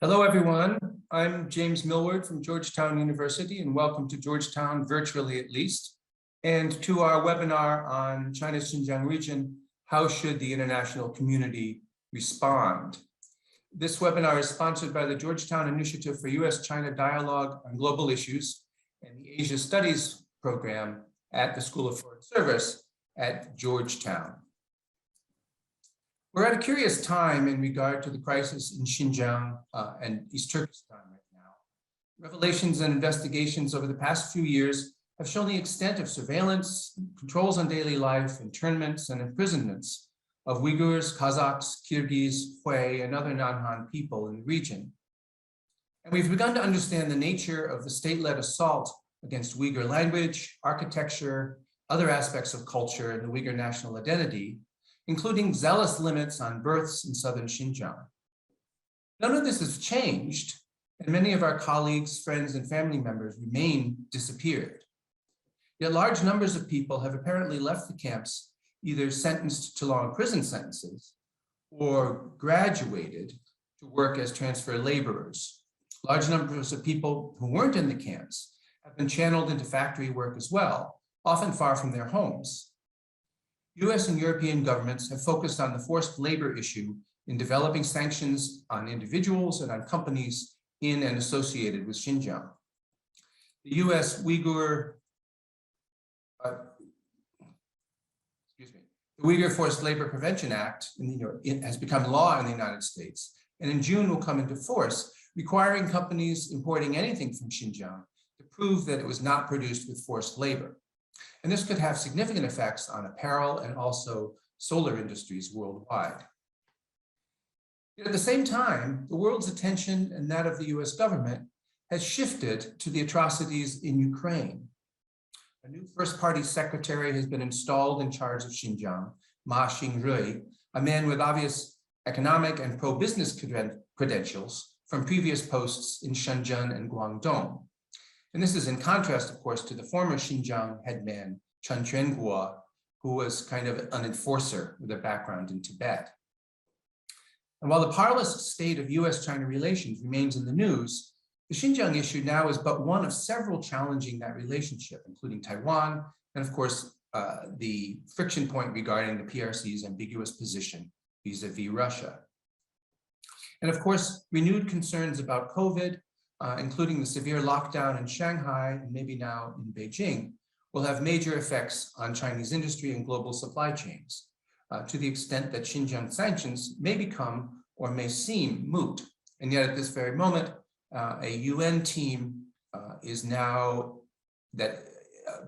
Hello, everyone. I'm James Millward from Georgetown University, and welcome to Georgetown, virtually at least, and to our webinar on China's Xinjiang region, How Should the International Community Respond? This webinar is sponsored by the Georgetown Initiative for U.S.-China Dialogue on Global Issues and the Asia Studies program at the School of Foreign Service at Georgetown. We're at a curious time in regard to the crisis in Xinjiang and East Turkestan right now. Revelations and investigations over the past few years have shown the extent of surveillance, controls on daily life, internments, and imprisonments of Uyghurs, Kazakhs, Kyrgyz, Hui, and other non-Han people in the region. And we've begun to understand the nature of the state-led assault against Uyghur language, architecture, other aspects of culture, and the Uyghur national identity, including zealous limits on births in southern Xinjiang. None of this has changed, and many of our colleagues, friends, and family members remain disappeared. Yet large numbers of people have apparently left the camps, either sentenced to long prison sentences or graduated to work as transfer laborers. Large numbers of people who weren't in the camps have been channeled into factory work as well, often far from their homes. US and European governments have focused on the forced labor issue in developing sanctions on individuals and on companies in and associated with Xinjiang. The US Uyghur, the Uyghur Forced Labor Prevention Act has become law in the United States, and in June will come into force, requiring companies importing anything from Xinjiang to prove that it was not produced with forced labor. And this could have significant effects on apparel and also solar industries worldwide. Yet at the same time, the world's attention and that of the US government has shifted to the atrocities in Ukraine. A new first-party secretary has been installed in charge of Xinjiang, Ma Xingrui, a man with obvious economic and pro-business credentials from previous posts in Shenzhen and Guangdong. And this is in contrast, of course, to the former Xinjiang headman, Chen Quanguo, who was kind of an enforcer with a background in Tibet. And while the parlous state of US-China relations remains in the news, the Xinjiang issue now is but one of several challenging that relationship, including Taiwan, and of course, the friction point regarding the PRC's ambiguous position vis-a-vis Russia. And of course, renewed concerns about COVID, including the severe lockdown in Shanghai and maybe now in Beijing, will have major effects on Chinese industry and global supply chains, to the extent that Xinjiang sanctions may become or may seem moot. And yet at this very moment, a UN team is now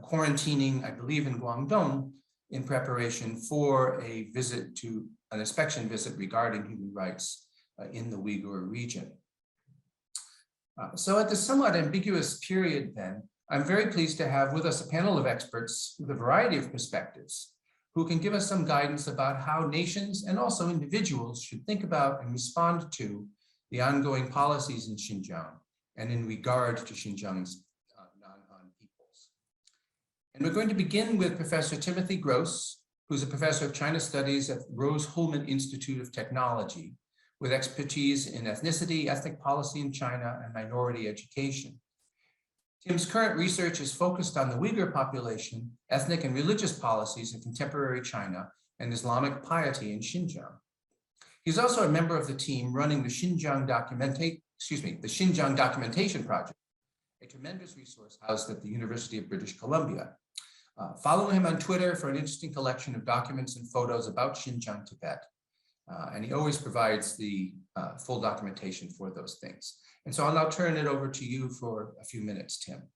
quarantining, I believe, in Guangdong in preparation for a visit to an inspection visit regarding human rights in the Uyghur region. So at this somewhat ambiguous period then, I'm very pleased to have with us a panel of experts with a variety of perspectives who can give us some guidance about how nations and also individuals should think about and respond to the ongoing policies in Xinjiang and in regard to Xinjiang's non-Han peoples. And we're going to begin with Professor Timothy Gross, who's a professor of China Studies at Rose-Hulman Institute of Technology, with expertise in ethnicity, ethnic policy in China, and minority education. Tim's current research is focused on the Uyghur population, ethnic and religious policies in contemporary China, and Islamic piety in Xinjiang. He's also a member of the team running the Xinjiang Documentation Project, a tremendous resource housed at the University of British Columbia. Follow him on Twitter for an interesting collection of documents and photos about Xinjiang, Tibet. And he always provides the full documentation for those things. And so I'll now turn it over to you for a few minutes, Tim.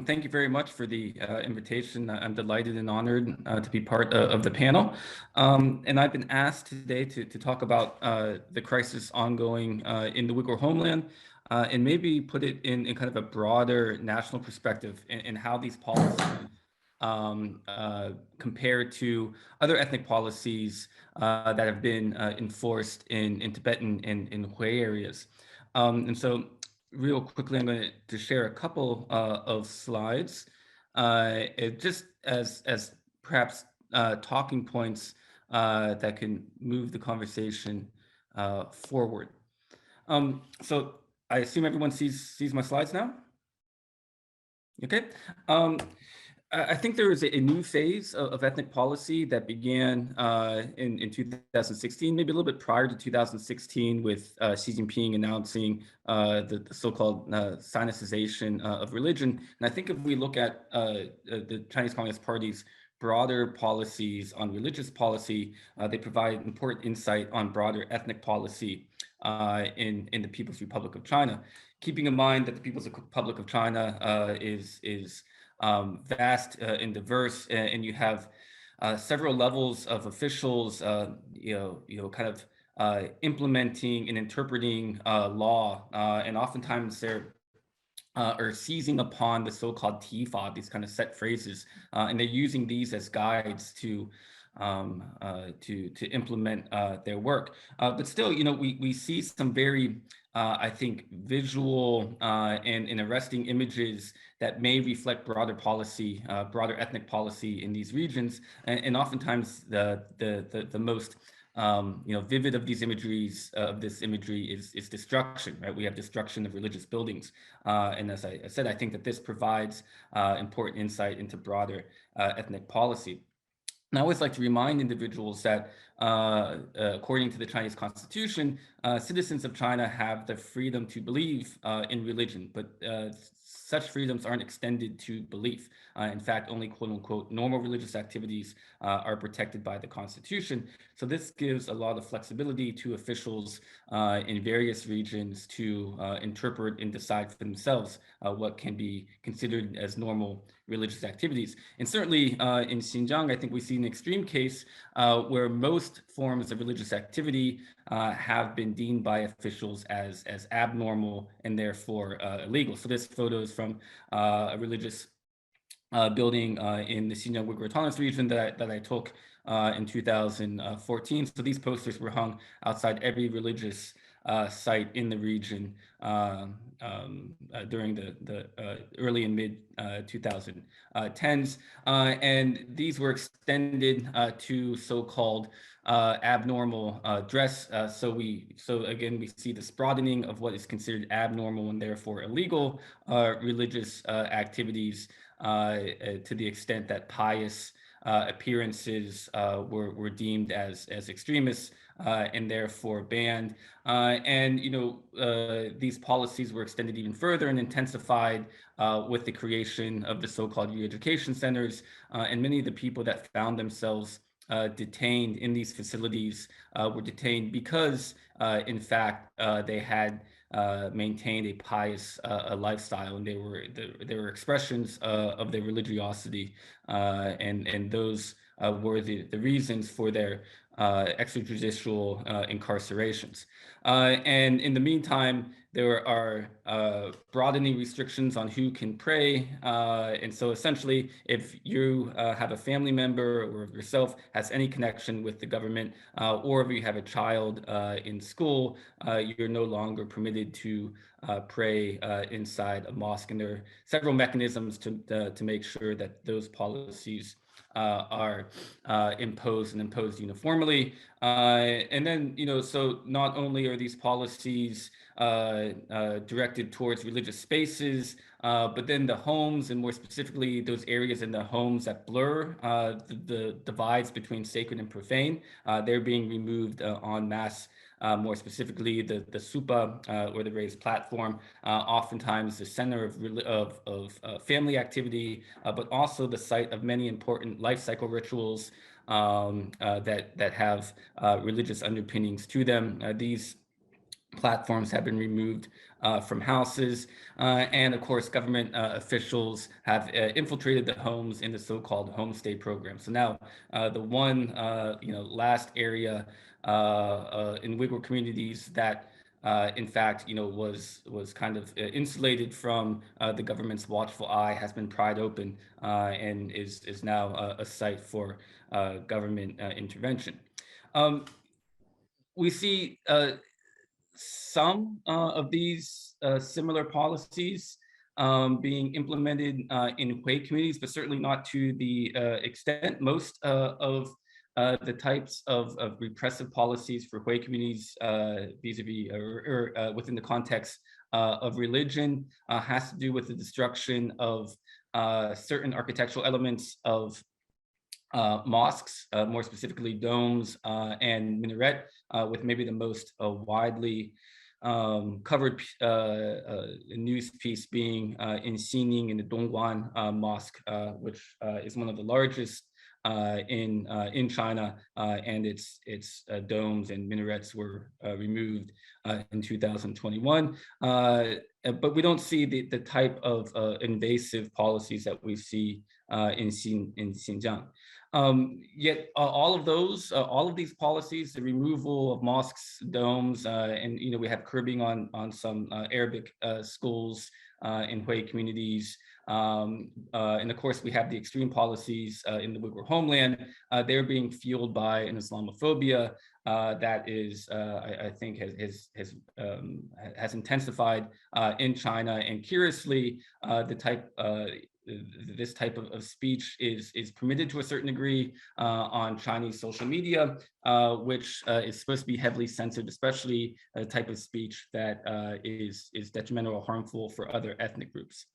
Thank you very much for the invitation. I'm delighted and honored to be part of the panel. And I've been asked today to talk about the crisis ongoing in the Uyghur homeland and maybe put it in kind of a broader national perspective in how these policies compared to other ethnic policies that have been enforced in Tibetan and in Hui areas. And so real quickly, I'm going to share a couple of slides just as perhaps talking points that can move the conversation forward. So I assume everyone sees my slides now? Okay. Um, I think there is a new phase of ethnic policy that began in 2016, maybe a little bit prior to 2016, with Xi Jinping announcing the so-called Sinicization of religion. And I think if we look at the Chinese Communist Party's broader policies on religious policy, they provide important insight on broader ethnic policy in the People's Republic of China. Keeping in mind that the People's Republic of China is vast and diverse, and you have several levels of officials, kind of implementing and interpreting law, and oftentimes they're or seizing upon the so-called TFA, these kind of set phrases, and they're using these as guides to implement their work. But still, we see some very, I think, visual and arresting images that may reflect broader policy, broader ethnic policy in these regions, and oftentimes the most vivid of these imageries, of this imagery is destruction, right? We have destruction of religious buildings. And as I said, I think that this provides important insight into broader ethnic policy. And I always like to remind individuals that according to the Chinese Constitution, citizens of China have the freedom to believe in religion, but such freedoms aren't extended to belief. In fact, only quote unquote normal religious activities are protected by the Constitution. So this gives a lot of flexibility to officials in various regions to interpret and decide for themselves what can be considered as normal religious activities. And certainly in Xinjiang, I think we see an extreme case where most forms of religious activity have been deemed by officials as abnormal and therefore illegal. So this photo is from a religious building in the Xinjiang Uyghur Autonomous Region that I took in 2014. So these posters were hung outside every religious site in the region during the early and mid 2010s. And these were extended to so-called abnormal dress. So again, we see this broadening of what is considered abnormal and therefore illegal religious activities to the extent that pious appearances were deemed as extremists and therefore banned. And these policies were extended even further and intensified with the creation of the so-called re-education centers. And many of the people that found themselves detained in these facilities were detained because, in fact, they had maintained a pious lifestyle, and they were expressions of their religiosity, and those were the reasons for their extrajudicial incarcerations. And in the meantime, there are broadening restrictions on who can pray. And so essentially, if you have a family member or yourself has any connection with the government, or if you have a child in school, you're no longer permitted to pray inside a mosque. And there are several mechanisms to make sure that those policies are imposed uniformly. And then, so not only are these policies directed towards religious spaces, but then the homes, and more specifically those areas in the homes that blur the divides between sacred and profane, they're being removed en masse. More specifically, the supa, or the raised platform, oftentimes the center of family activity, but also the site of many important life cycle rituals that have religious underpinnings to them. These platforms have been removed from houses, and of course, government officials have infiltrated the homes in the so-called homestay program. So now, the one last area in Uyghur communities that, in fact, was kind of insulated from the government's watchful eye has been pried open and is now a site for government intervention. We see some of these similar policies being implemented in Hui communities, but certainly not to the extent. Most of the types of repressive policies for Hui communities vis-a-vis or within the context of religion has to do with the destruction of certain architectural elements of mosques, more specifically domes and minaret, with maybe the most widely covered news piece being in Xining in the Dongguan Mosque, which is one of the largest in China, and its domes and minarets were removed in 2021. But we don't see the type of invasive policies that we see in Xinjiang. Yet all of these policies, the removal of mosques, domes, and we have curbing on some Arabic schools in Hui communities. And of course, we have the extreme policies in the Uyghur homeland. They're being fueled by an Islamophobia that is, I think, has intensified in China. And curiously, this type of speech is permitted to a certain degree on Chinese social media, which is supposed to be heavily censored, especially the type of speech that is detrimental or harmful for other ethnic groups.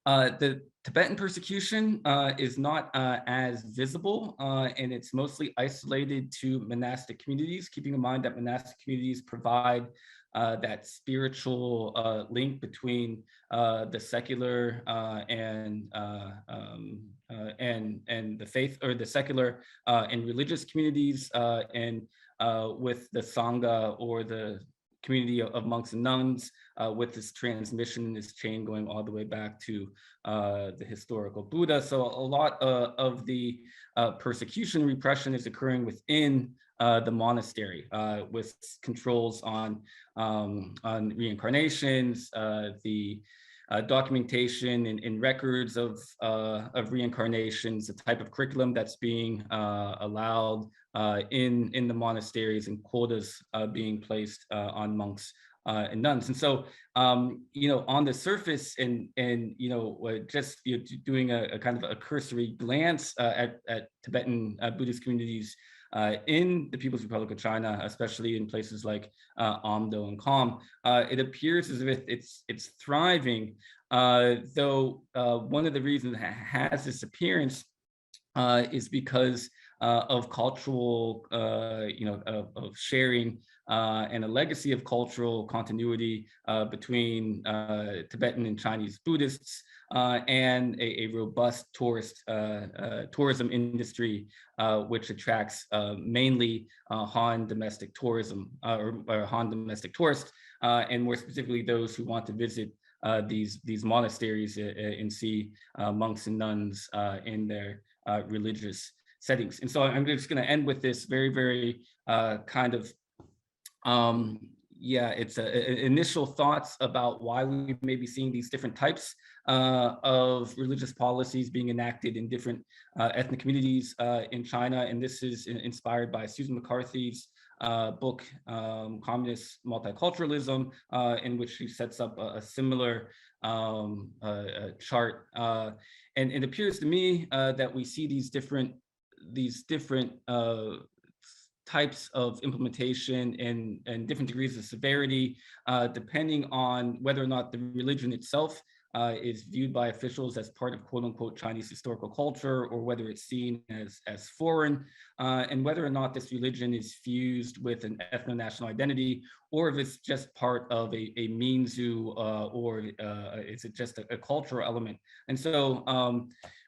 The Tibetan persecution is not as visible, and it's mostly isolated to monastic communities, keeping in mind that monastic communities provide that spiritual link between the secular and the faith, or the secular and religious communities, and with the Sangha, or the community of monks and nuns, with this transmission, this chain going all the way back to the historical Buddha. So a lot of the persecution and repression is occurring within the monastery, with controls on reincarnations, the documentation and records of reincarnations, the type of curriculum that's being allowed in the monasteries, and quotas being placed on monks and nuns. And so, on the surface, and just doing a kind of a cursory glance at Tibetan Buddhist communities in the People's Republic of China, especially in places like Amdo and Kham, it appears as if it's thriving, though one of the reasons it has this appearance is because of cultural, of sharing and a legacy of cultural continuity between Tibetan and Chinese Buddhists, and a robust tourism industry, which attracts mainly Han domestic tourism, or Han domestic tourists, and more specifically those who want to visit these monasteries and see monks and nuns in their religious settings. And so I'm just going to end with this very, very kind of, it's initial thoughts about why we may be seeing these different types of religious policies being enacted in different ethnic communities in China. And this is inspired by Susan McCarthy's book, Communist Multiculturalism, in which she sets up a similar chart. And it appears to me that we see these different types of implementation and different degrees of severity, depending on whether or not the religion itself is viewed by officials as part of quote unquote Chinese historical culture, or whether it's seen as foreign, and whether or not this religion is fused with an ethno-national identity, or if it's just part of a minzu, or is it just a cultural element. And so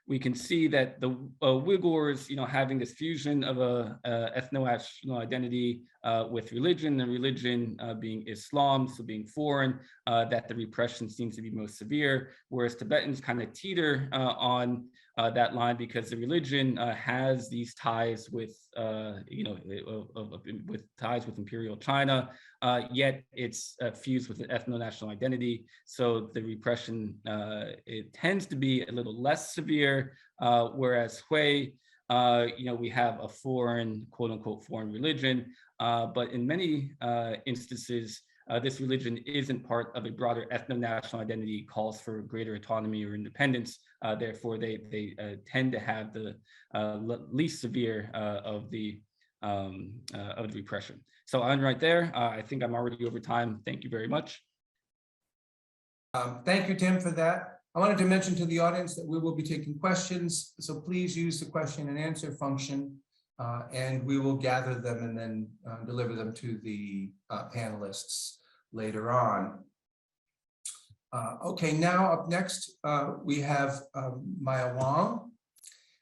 we can see that the Uyghurs, having this fusion of a ethno-national identity with religion, and religion being Islam, so being foreign, that the repression seems to be most severe, whereas Tibetans kind of teeter on that line, because the religion has these ties with, with ties with Imperial China, yet it's fused with an ethno-national identity. So the repression, it tends to be a little less severe, whereas Hui, we have a foreign, quote unquote, foreign religion, but in many instances, this religion isn't part of a broader ethno-national identity, calls for greater autonomy or independence Therefore, they tend to have the least severe of the repression. So I'm right there. I think I'm already over time. Thank you very much. Thank you, Tim, for that. I wanted to mention to the audience that we will be taking questions, so please use the question and answer function, and we will gather them and then deliver them to the panelists later on. Okay, now up next, we have Maya Wang.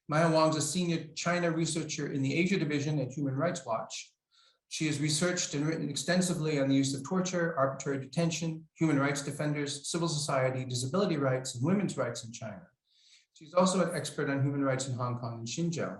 Maya Wang is a senior China researcher in the Asia Division at Human Rights Watch. She has researched and written extensively on the use of torture, arbitrary detention, human rights defenders, civil society, disability rights, and women's rights in China. She's also an expert on human rights in Hong Kong and Xinjiang.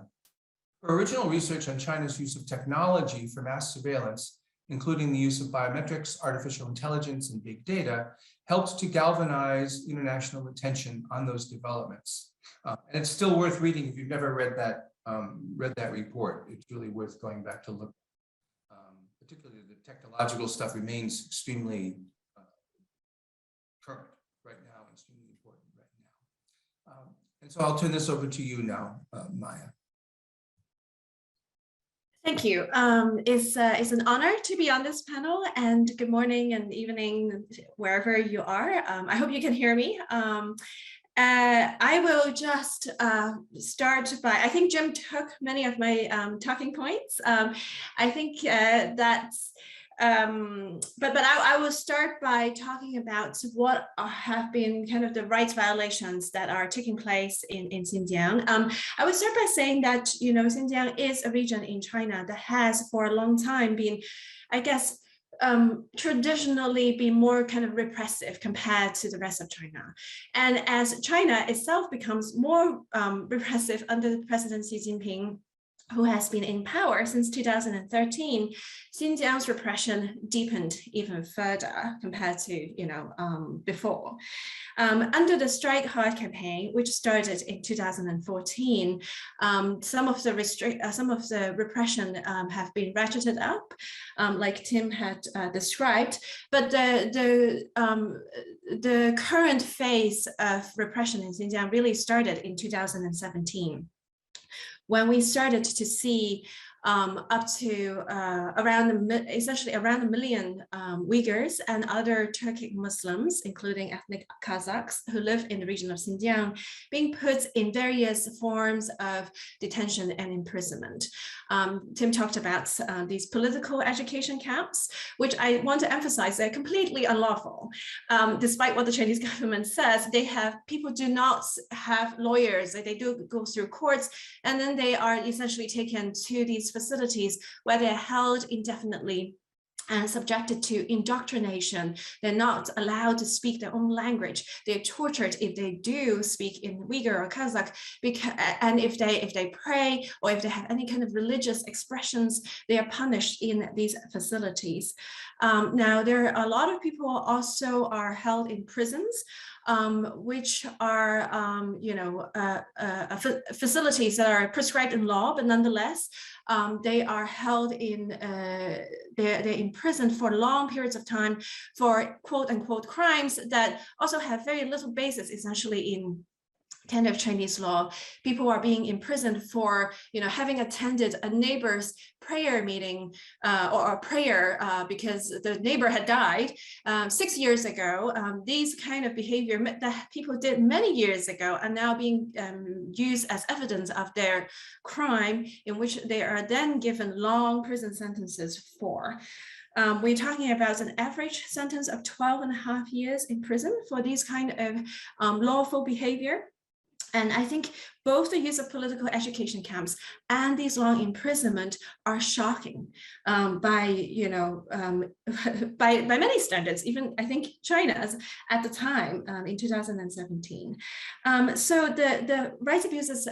Her original research on China's use of technology for mass surveillance, including the use of biometrics, artificial intelligence, and big data, helped to galvanize international attention on those developments. And it's still worth reading if you've never read that report. It's really worth going back to look. Particularly the technological stuff remains extremely current right now, extremely important right now. And so I'll turn this over to you now, Maya. Thank you. It's an honor to be on this panel, and good morning and evening wherever you are. I hope you can hear me. I will just start by, I think Jim took many of my talking points. I think that's, but I will start by talking about what have been kind of the rights violations that are taking place in Xinjiang. I would start by saying that, you know, Xinjiang is a region in China that has for a long time been, I guess, traditionally be more kind of repressive compared to the rest of China. And as China itself becomes more repressive under President Xi Jinping, who has been in power since 2013, Xinjiang's repression deepened even further compared to, you know, before. Under the Strike Hard campaign, which started in 2014, some of the repression have been ratcheted up, like Tim had described. But the current phase of repression in Xinjiang really started in 2017. When we started to see up to essentially around 1 million Uyghurs and other Turkic Muslims, including ethnic Kazakhs who live in the region of Xinjiang, being put in various forms of detention and imprisonment. Tim talked about these political education camps, which I want to emphasize they're completely unlawful. Despite what the Chinese government says, people do not have lawyers, they do go through courts, and then they are essentially taken to these facilities where they're held indefinitely and subjected to indoctrination. They're not allowed to speak their own language. They're tortured if they do speak in Uyghur or Kazakh, and if they pray or if they have any kind of religious expressions, they are punished in these facilities. Now, there are a lot of people also are held in prisons, which are, facilities that are prescribed in law, but nonetheless, they are held in, they're imprisoned for long periods of time for quote unquote crimes that also have very little basis essentially in kind of Chinese law. People are being imprisoned for, having attended a neighbor's prayer meeting or a prayer because the neighbor had died 6 years ago. These kind of behavior that people did many years ago are now being used as evidence of their crime, in which they are then given long prison sentences for. We're talking about an average sentence of 12.5 years in prison for these kind of lawful behavior. And I think both the use of political education camps and these long imprisonment are shocking by many standards, even I think China's at the time in 2017. So the rights abuses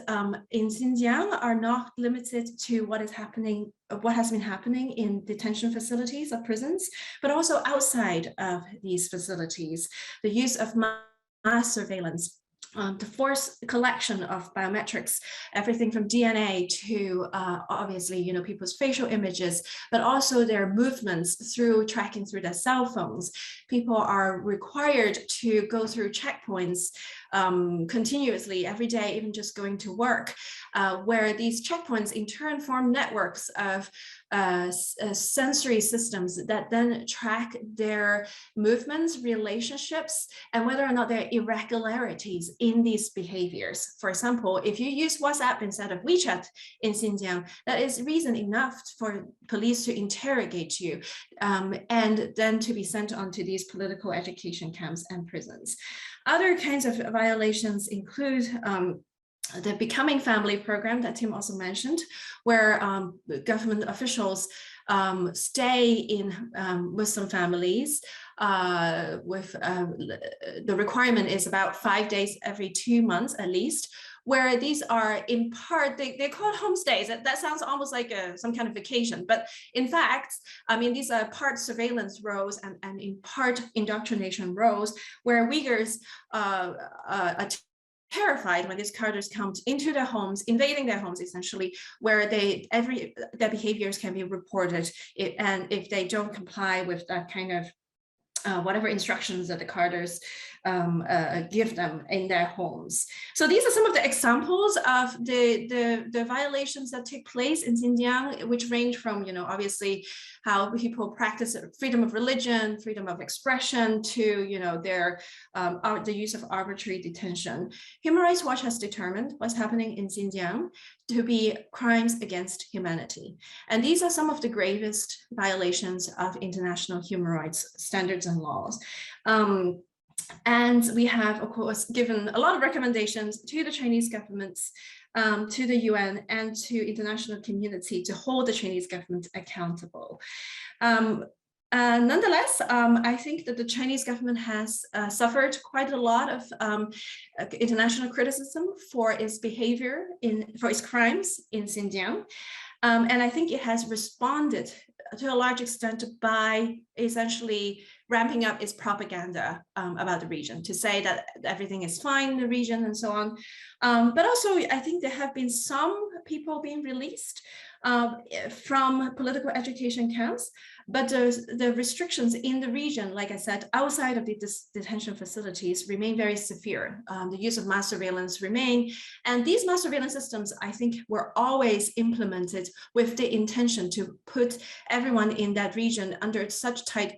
in Xinjiang are not limited to what has been happening in detention facilities or prisons, but also outside of these facilities. The use of mass surveillance, the forced collection of biometrics, everything from DNA to obviously, people's facial images, but also their movements through tracking through their cell phones. People are required to go through checkpoints continuously every day, even just going to work, where these checkpoints in turn form networks of sensory systems that then track their movements, relationships, and whether or not there are irregularities in these behaviors. For example, if you use WhatsApp instead of WeChat in Xinjiang, that is reason enough for police to interrogate you and then to be sent on to these political education camps and prisons. Other kinds of violations include the Becoming Family program that Tim also mentioned, where government officials stay in Muslim families with the requirement is about 5 days every 2 months at least, where these are in part, they're called homestays. That sounds almost like some kind of vacation, but in fact, I mean, these are part surveillance roles and in part indoctrination roles, where Uyghurs are terrified when these carters come into their homes, invading their homes essentially, where their behaviors can be reported, and if they don't comply with that kind of whatever instructions that the carters give them in their homes. So these are some of the examples of the violations that take place in Xinjiang, which range from, obviously how people practice freedom of religion, freedom of expression, to, the use of arbitrary detention. Human Rights Watch has determined what's happening in Xinjiang to be crimes against humanity. And these are some of the gravest violations of international human rights standards and laws. And we have, of course, given a lot of recommendations to the Chinese governments, to the UN and to international community to hold the Chinese government accountable. Nonetheless, I think that the Chinese government has suffered quite a lot of international criticism for its behavior, for its crimes in Xinjiang. And I think it has responded to a large extent by essentially ramping up its propaganda about the region, to say that everything is fine in the region and so on. But also, I think there have been some people being released from political education camps, but the restrictions in the region, like I said, outside of the detention facilities remain very severe. The use of mass surveillance remain, and these mass surveillance systems, I think, were always implemented with the intention to put everyone in that region under such tight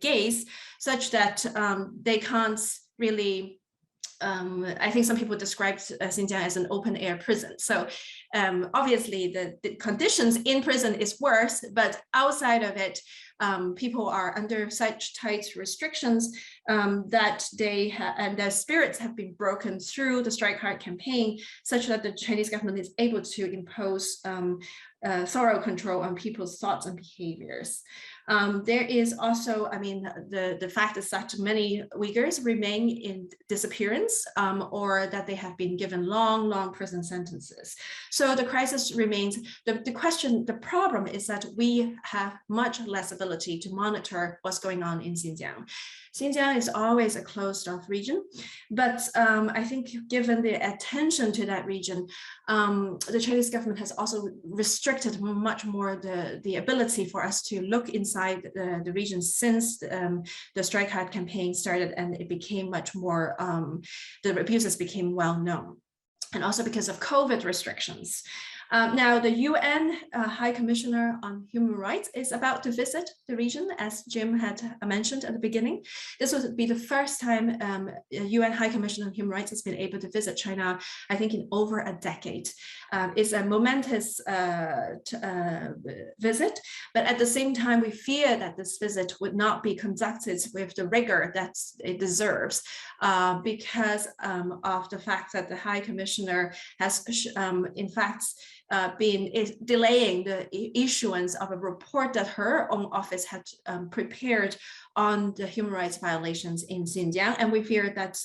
gaze, such that they can't really, I think some people described Xinjiang as an open air prison. So obviously the conditions in prison is worse, but outside of it, people are under such tight restrictions that and their spirits have been broken through the Strike Hard campaign, such that the Chinese government is able to impose thorough control on people's thoughts and behaviors. There is also, I mean, the fact is that many Uyghurs remain in disappearance or that they have been given long prison sentences. So the crisis remains, the problem is that we have much less ability to monitor what's going on in Xinjiang. Xinjiang is always a closed off region, but I think given the attention to that region, the Chinese government has also restricted much more the ability for us to look inside the region since the Strike Hard campaign started, and it became much more, the abuses became well known. And also because of COVID restrictions. Now, the UN High Commissioner on Human Rights is about to visit the region, as Jim had mentioned at the beginning. This would be the first time UN High Commissioner on Human Rights has been able to visit China, I think, in over a decade. It's a momentous visit, but at the same time, we fear that this visit would not be conducted with the rigor that it deserves because of the fact that the High Commissioner has, in fact, been delaying the issuance of a report that her own office had prepared on the human rights violations in Xinjiang. And we fear that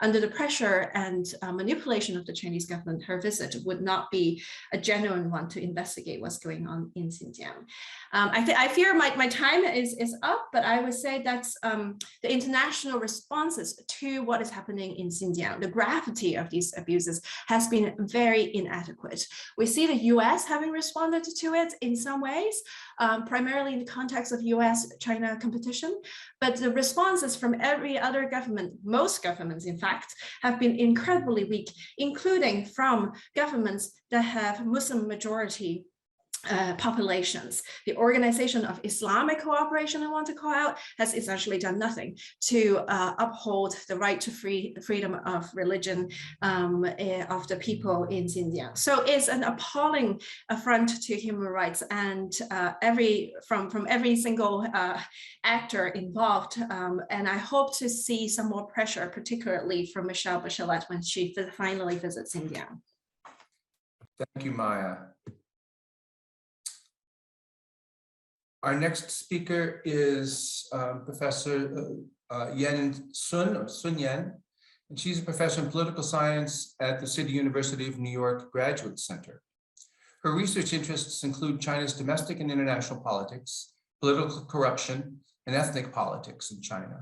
under the pressure and manipulation of the Chinese government, her visit would not be a genuine one to investigate what's going on in Xinjiang. I fear my time is up, but I would say that the international responses to what is happening in Xinjiang, the gravity of these abuses has been very inadequate. We see see the US having responded to it in some ways, primarily in the context of US-China competition. But the responses from every other government, most governments in fact, have been incredibly weak, including from governments that have Muslim majority populations. The Organization of Islamic Cooperation, I want to call out, has essentially done nothing to uphold the right to freedom of religion of the people in Xinjiang. So it's an appalling affront to human rights, and from every single actor involved. And I hope to see some more pressure, particularly from Michelle Bachelet when she finally visits Xinjiang. Thank you, Maya. Our next speaker is Professor Yen Sun, Sun Yen, and she's a professor in political science at the City University of New York Graduate Center. Her research interests include China's domestic and international politics, political corruption, and ethnic politics in China.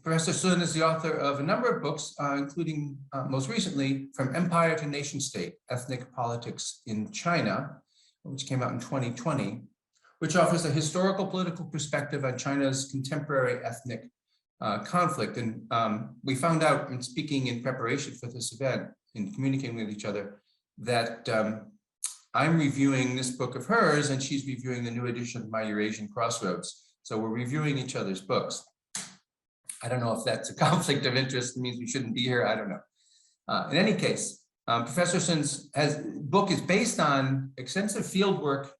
Professor Sun is the author of a number of books, including most recently, From Empire to Nation State, Ethnic Politics in China, which came out in 2020. Which offers a historical political perspective on China's contemporary ethnic conflict. And we found out in speaking in preparation for this event, in communicating with each other, that I'm reviewing this book of hers and she's reviewing the new edition of My Eurasian Crossroads. So we're reviewing each other's books. I don't know if that's a conflict of interest, it means we shouldn't be here, I don't know. In any case, Professor Sun's book is based on extensive field work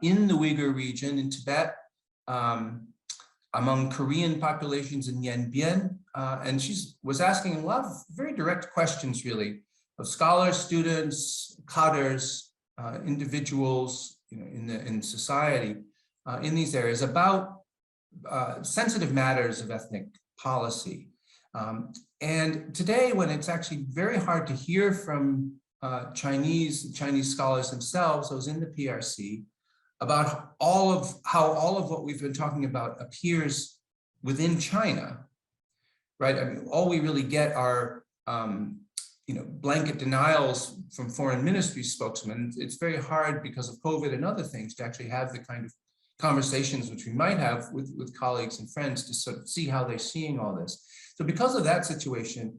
in the Uyghur region in Tibet, among Korean populations in Yanbian, and she was asking a lot of very direct questions, really, of scholars, students, cadres, individuals, in society, in these areas about sensitive matters of ethnic policy. And today, when it's actually very hard to hear from Chinese scholars themselves, I was in the PRC, about how all of what we've been talking about appears within China, right? I mean, all we really get are blanket denials from foreign ministry spokesmen. It's very hard because of COVID and other things to actually have the kind of conversations which we might have with colleagues and friends to sort of see how they're seeing all this. So because of that situation,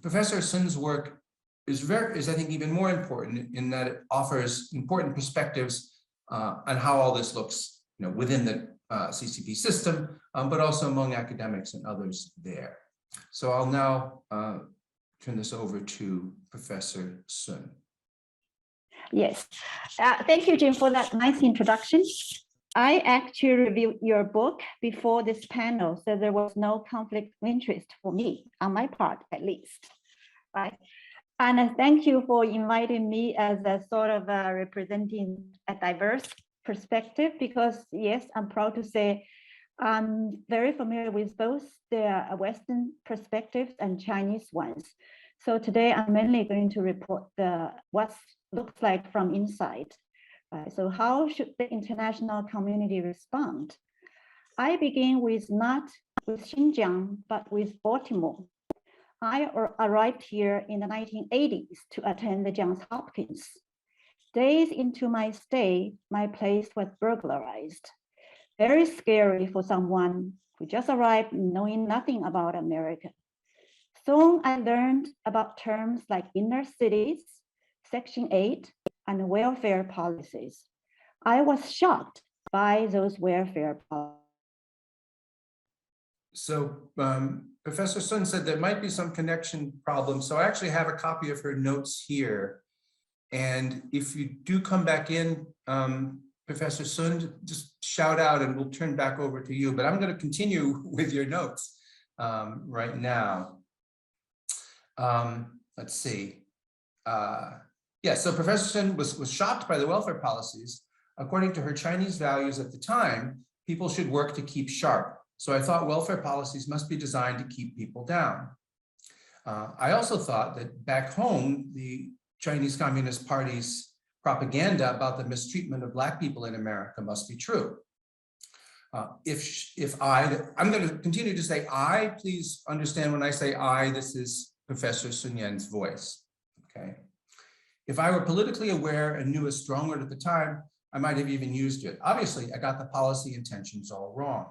Professor Sun's work is I think even more important in that it offers important perspectives on how all this looks, within the CCP system, but also among academics and others there. So I'll now turn this over to Professor Sun. Yes, thank you, Jim, for that nice introduction. I actually reviewed your book before this panel, so there was no conflict of interest for me, on my part at least, right? And thank you for inviting me as a sort of representing a diverse perspective, because yes, I'm proud to say I'm very familiar with both the Western perspectives and Chinese ones. So today I'm mainly going to report what looks like from inside. So how should the international community respond? I begin with not with Xinjiang, but with Baltimore. I arrived here in the 1980s to attend the Johns Hopkins. Days into my stay, my place was burglarized. Very scary for someone who just arrived knowing nothing about America. Soon I learned about terms like inner cities, Section 8, and welfare policies. I was shocked by those welfare policies. So Professor Sun said there might be some connection problems. So I actually have a copy of her notes here. And if you do come back in, Professor Sun, just shout out and we'll turn back over to you. But I'm going to continue with your notes right now. Let's see. Yeah, so Professor Sun was shocked by the welfare policies. According to her Chinese values at the time, people should work to keep sharp. So I thought welfare policies must be designed to keep people down. I also thought that back home, the Chinese Communist Party's propaganda about the mistreatment of Black people in America must be true. I'm going to continue to say I, please understand when I say I, this is Professor Sun Yen's voice, okay? If I were politically aware and knew a strong word at the time, I might have even used it. Obviously, I got the policy intentions all wrong.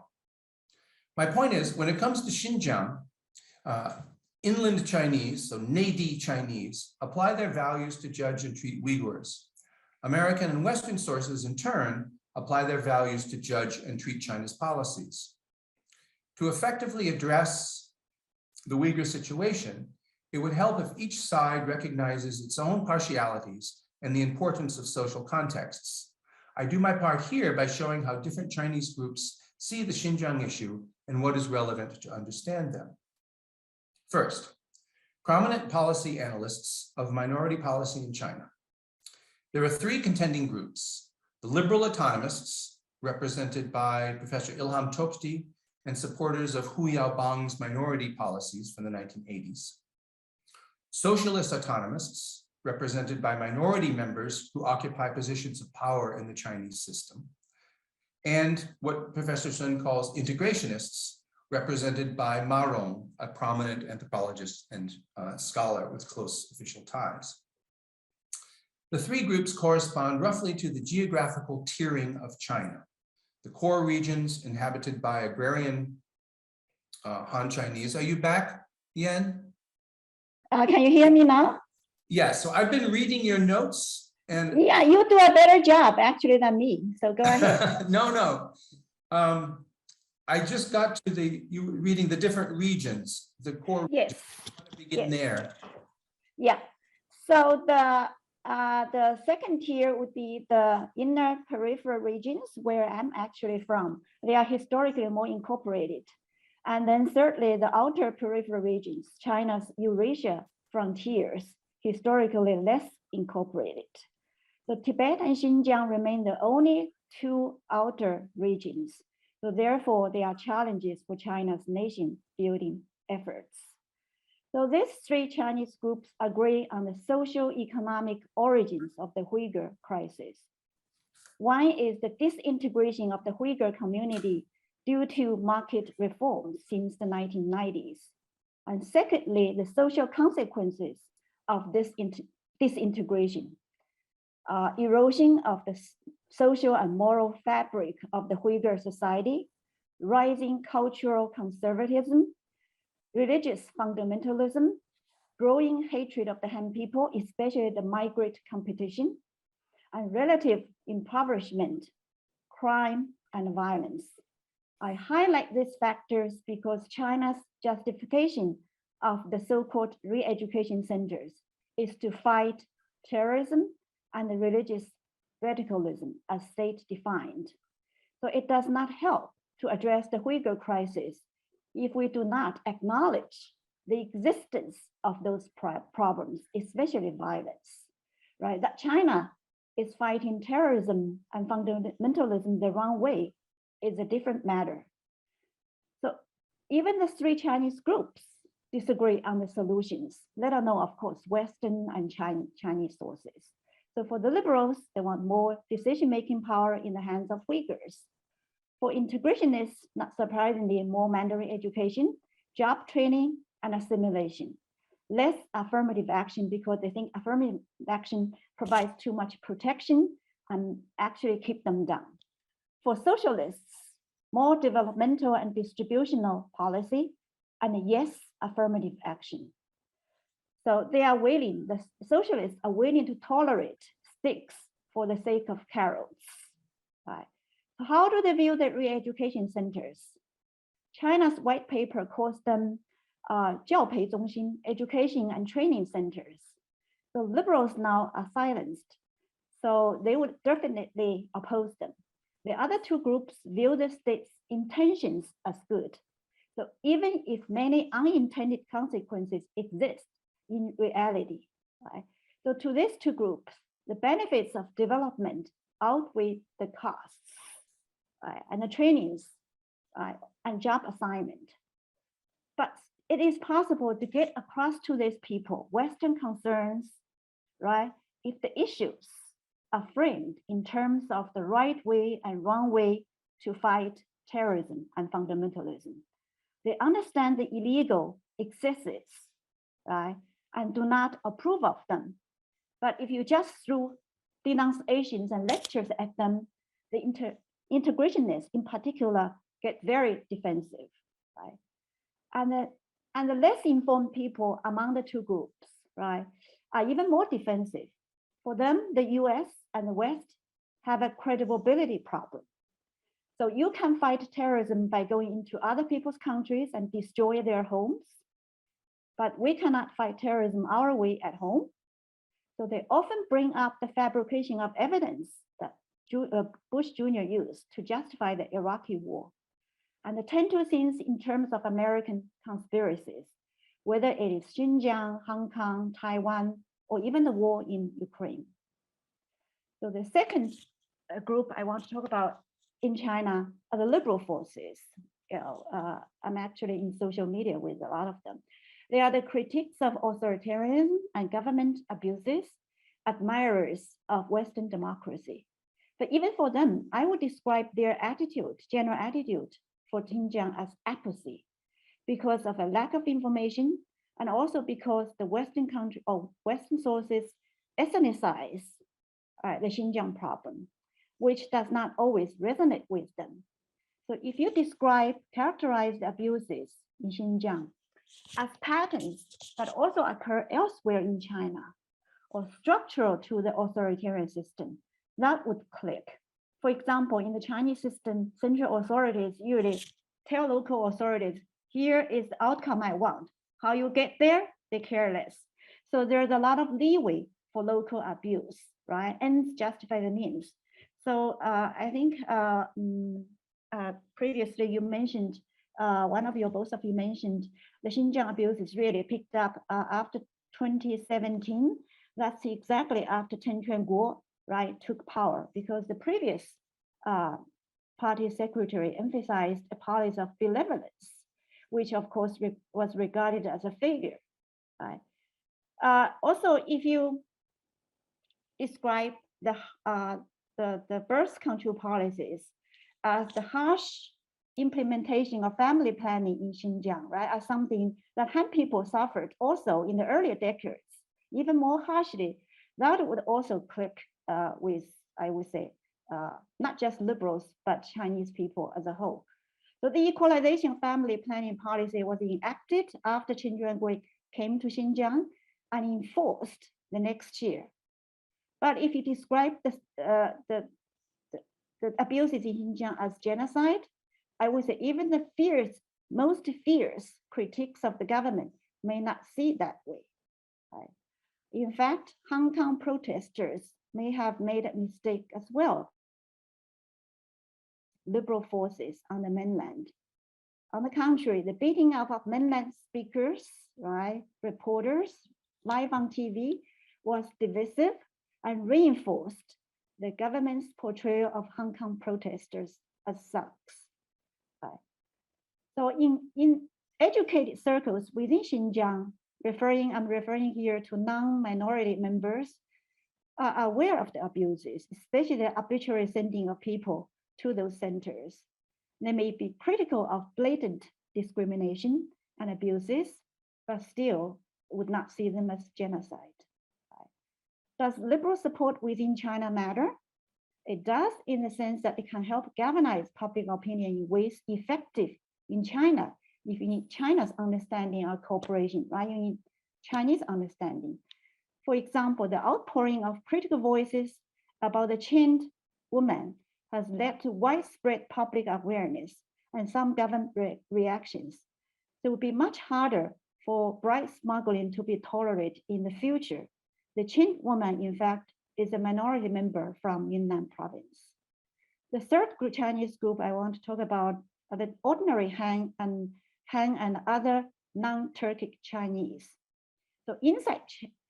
My point is, when it comes to Xinjiang, inland Chinese, so Nadi Chinese, apply their values to judge and treat Uyghurs. American and Western sources, in turn, apply their values to judge and treat China's policies. To effectively address the Uyghur situation, it would help if each side recognizes its own partialities and the importance of social contexts. I do my part here by showing how different Chinese groups see the Xinjiang issue and what is relevant to understand them. First, prominent policy analysts of minority policy in China. There are three contending groups: the liberal autonomists, represented by Professor Ilham Tohti and supporters of Hu Yaobang's minority policies from the 1980s. Socialist autonomists, represented by minority members who occupy positions of power in the Chinese system. And what Professor Sun calls integrationists, represented by Ma Rong, a prominent anthropologist and scholar with close official ties. The three groups correspond roughly to the geographical tiering of China. The core regions inhabited by agrarian Han Chinese. Are you back, Yan? Can you hear me now? Yes, so I've been reading your notes and Yeah, you do a better job actually than me. So go ahead. no. I just got to you were reading the different regions, the core. Yes. I want to begin there. Yeah. So the second tier would be the inner peripheral regions where I'm actually from. They are historically more incorporated. And then thirdly, the outer peripheral regions, China's Eurasia frontiers, historically less incorporated. So Tibet and Xinjiang remain the only two outer regions. So therefore, there are challenges for China's nation building efforts. So these three Chinese groups agree on the socio-economic origins of the Uyghur crisis. One is the disintegration of the Uyghur community due to market reforms since the 1990s. And secondly, the social consequences of this disintegration, erosion of the social and moral fabric of the Uyghur society, rising cultural conservatism, religious fundamentalism, growing hatred of the Han people, especially the migrant competition, and relative impoverishment, crime, and violence. I highlight these factors because China's justification of the so-called re-education centers is to fight terrorism and religious radicalism as state defined. So it does not help to address the Uyghur crisis if we do not acknowledge the existence of those problems, especially violence, right? That China is fighting terrorism and fundamentalism the wrong way is a different matter. So even the three Chinese groups disagree on the solutions, let alone, of course, Western and Chinese sources. So for the liberals, they want more decision-making power in the hands of Uyghurs. For integrationists, not surprisingly, more Mandarin education, job training, and assimilation. Less affirmative action because they think affirmative action provides too much protection and actually keep them down. For socialists, more developmental and distributional policy, and yes, affirmative action. So they are willing, the socialists are willing to tolerate sticks for the sake of carrots. Right? So how do they view the re-education centers? China's white paper calls them 教培中心, education and training centers. So liberals now are silenced. So they would definitely oppose them. The other two groups view the state's intentions as good. So even if many unintended consequences exist in reality, right? So to these two groups, the benefits of development outweigh the costs, right? And the trainings, right? And job assignment. But it is possible to get across to these people Western concerns, right? If the issues are framed in terms of the right way and wrong way to fight terrorism and fundamentalism. They understand the illegal excesses, right? And do not approve of them. But if you just threw denunciations and lectures at them, the integrationists in particular get very defensive, right? And the less informed people among the two groups, right, are even more defensive. For them, the US and the West have a credibility problem. So you can fight terrorism by going into other people's countries and destroy their homes, but we cannot fight terrorism our way at home. So they often bring up the fabrication of evidence that Bush Jr. used to justify the Iraqi war. And they tend to think in terms of American conspiracies, whether it is Xinjiang, Hong Kong, Taiwan, or even the war in Ukraine. So the second group I want to talk about in China are the liberal forces. I'm actually in social media with a lot of them. They are the critics of authoritarianism and government abuses, admirers of Western democracy. But even for them, I would describe their attitude, general attitude for Xinjiang as apathy, because of a lack of information, and also because the Western country or Western sources ethnicize the Xinjiang problem, which does not always resonate with them. So if you characterize the abuses in Xinjiang as patterns that also occur elsewhere in China or structural to the authoritarian system, that would click. For example, in the Chinese system, central authorities usually tell local authorities, here is the outcome I want. How you get there, they care less. So there's a lot of leeway for local abuse, right? Ends justify the means. So I think previously you mentioned, both of you mentioned the Xinjiang abuse is really picked up after 2017. That's exactly after Chen Quanguo, right, took power, because the previous party secretary emphasized a policy of benevolence, which of course was regarded as a failure, right? Also, if you describe the birth control policies as the harsh implementation of family planning in Xinjiang, right, as something that Han people suffered also in the earlier decades, even more harshly, that would also click with, I would say, not just liberals, but Chinese people as a whole. So the equalization family planning policy was enacted after Chen Quanguo came to Xinjiang and enforced the next year. But if you describe the abuses in Xinjiang as genocide, I would say even the most fierce critics of the government may not see it that way. Right? In fact, Hong Kong protesters may have made a mistake as well. Liberal forces on the mainland. On the contrary, the beating up of mainland speakers, right, reporters, live on TV was divisive and reinforced the government's portrayal of Hong Kong protesters as thugs. Right. So in educated circles within Xinjiang, I'm referring here to non-minority members, are aware of the abuses, especially the arbitrary sending of people to those centers. They may be critical of blatant discrimination and abuses, but still would not see them as genocide. Does liberal support within China matter? It does, in the sense that it can help galvanize public opinion in ways effective in China. If you need China's understanding or cooperation, right? You need Chinese understanding. For example, the outpouring of critical voices about the chained woman has led to widespread public awareness and some government reactions. So it would be much harder for bride smuggling to be tolerated in the future. The chained woman, in fact, is a minority member from Yunnan province. The third Chinese group I want to talk about are the ordinary Han and other non-Turkic Chinese. So inside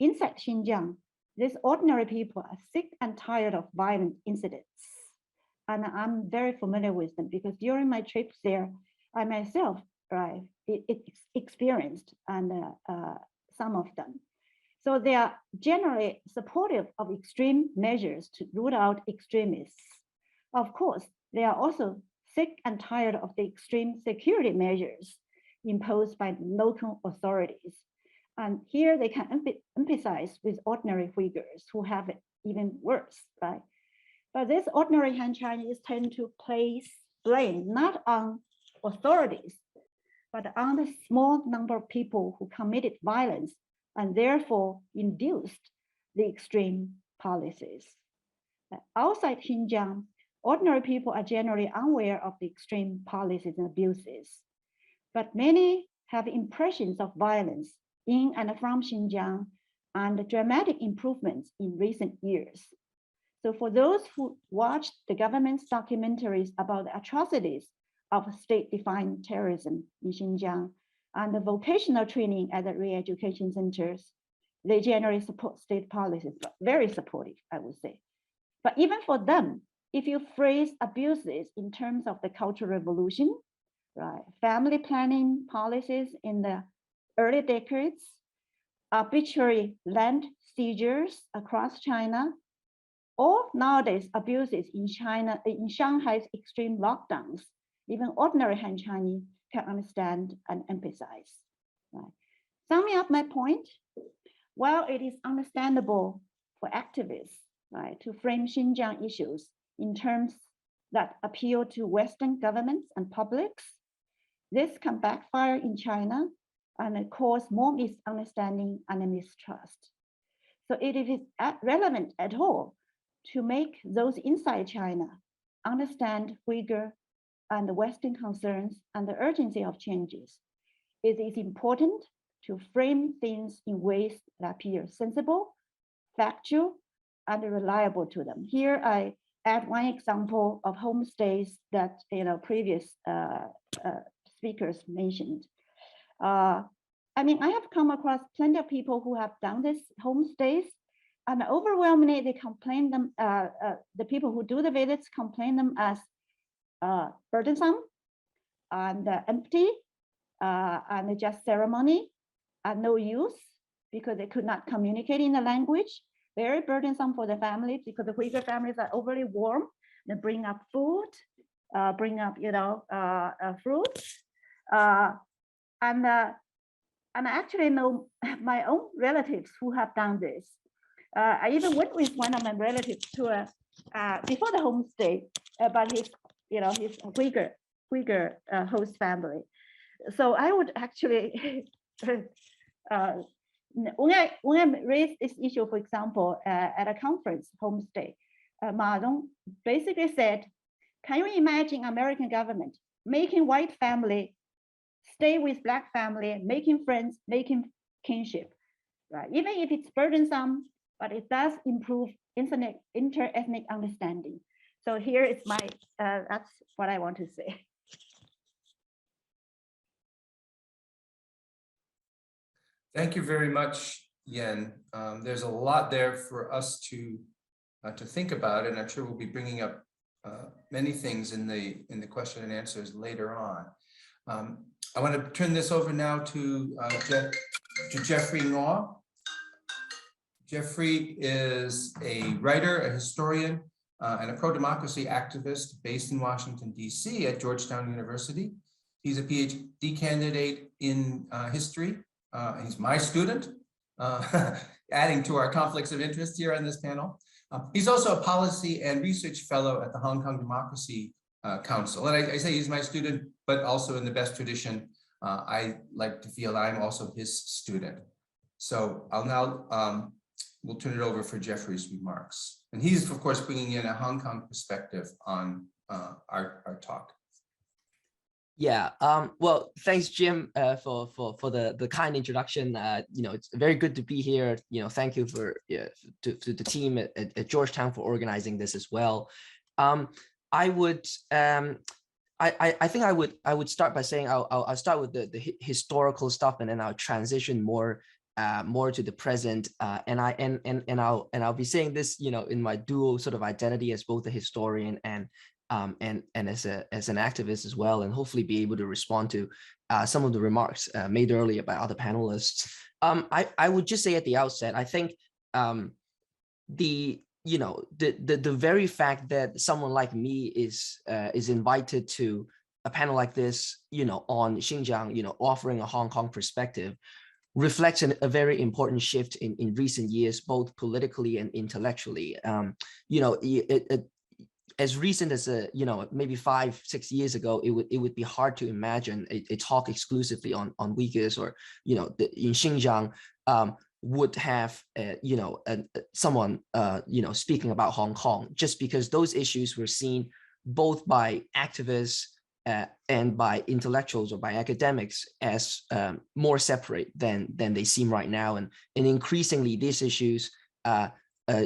Xinjiang, these ordinary people are sick and tired of violent incidents. And I'm very familiar with them because during my trips there, I myself experienced some of them. So they are generally supportive of extreme measures to root out extremists. Of course, they are also sick and tired of the extreme security measures imposed by local authorities. And here they can empathize with ordinary Uyghurs who have it even worse, right? But these ordinary Han Chinese tend to place blame not on authorities, but on the small number of people who committed violence and therefore induced the extreme policies. Outside Xinjiang, ordinary people are generally unaware of the extreme policies and abuses, but many have impressions of violence in and from Xinjiang and dramatic improvements in recent years. So for those who watched the government's documentaries about the atrocities of state-defined terrorism in Xinjiang and the vocational training at the re-education centers, they generally support state policies, but very supportive, I would say. But even for them, if you phrase abuses in terms of the Cultural Revolution, right, family planning policies in the early decades, arbitrary land seizures across China, or nowadays abuses in China, in Shanghai's extreme lockdowns, even ordinary Han Chinese can understand and empathize. Right? Summing up my point, while it is understandable for activists, right, to frame Xinjiang issues in terms that appeal to Western governments and publics, this can backfire in China and cause more misunderstanding and mistrust. So it is relevant at all to make those inside China understand Uyghur and the Western concerns and the urgency of changes. It is important to frame things in ways that appear sensible, factual, and reliable to them. Here I add one example of homestays that previous speakers mentioned. I mean, I have come across plenty of people who have done this homestays, and overwhelmingly they complain them. The people who do the visits complain them as burdensome and empty, and just ceremony and no use because they could not communicate in the language. Very burdensome for the families because the Uyghur families are overly warm. They bring up food, bring up fruits, and I actually know my own relatives who have done this. I even went with one of my relatives to before the homestay, but his Uyghur host family. So I would actually when I raised this issue, for example, at a conference homestay, Ma Dong basically said, "Can you imagine American government making white family stay with black family, making friends, making kinship, right? Even if it's burdensome, but it does improve inter-ethnic understanding." So here is my, that's what I want to say. Thank you very much, Yen. There's a lot there for us to think about, and I'm sure we'll be bringing up many things in the question and answers later on. I want to turn this over now to Jeffrey Ngo. Jeffrey is a writer, a historian, and a pro-democracy activist based in Washington, D.C. at Georgetown University. He's a PhD candidate in history. He's my student, adding to our conflicts of interest here on this panel. He's also a policy and research fellow at the Hong Kong Democracy Council. And I say he's my student, but also in the best tradition, I like to feel I'm also his student. So I'll now, we'll turn it over for Jeffrey's remarks. And he's, of course, bringing in a Hong Kong perspective on our talk. Yeah, well, thanks, Jim, for the kind introduction. It's very good to be here. Thank you to the team at Georgetown for organizing this as well. I think I would start by saying I'll start with the historical stuff, and then I'll transition more to the present. And I'll be saying this, in my dual sort of identity as both a historian and as an activist as well, and hopefully be able to respond to some of the remarks made earlier by other panelists. I would just say at the outset, I think the very fact that someone like me is invited to a panel like this, on Xinjiang, offering a Hong Kong perspective, reflects a very important shift in recent years, both politically and intellectually. You know, as recent as maybe 5-6 years ago, it would be hard to imagine a talk exclusively on Uyghurs, or in Xinjiang would have someone speaking about Hong Kong, just because those issues were seen both by activists and by intellectuals or by academics as more separate than they seem right now, and increasingly these issues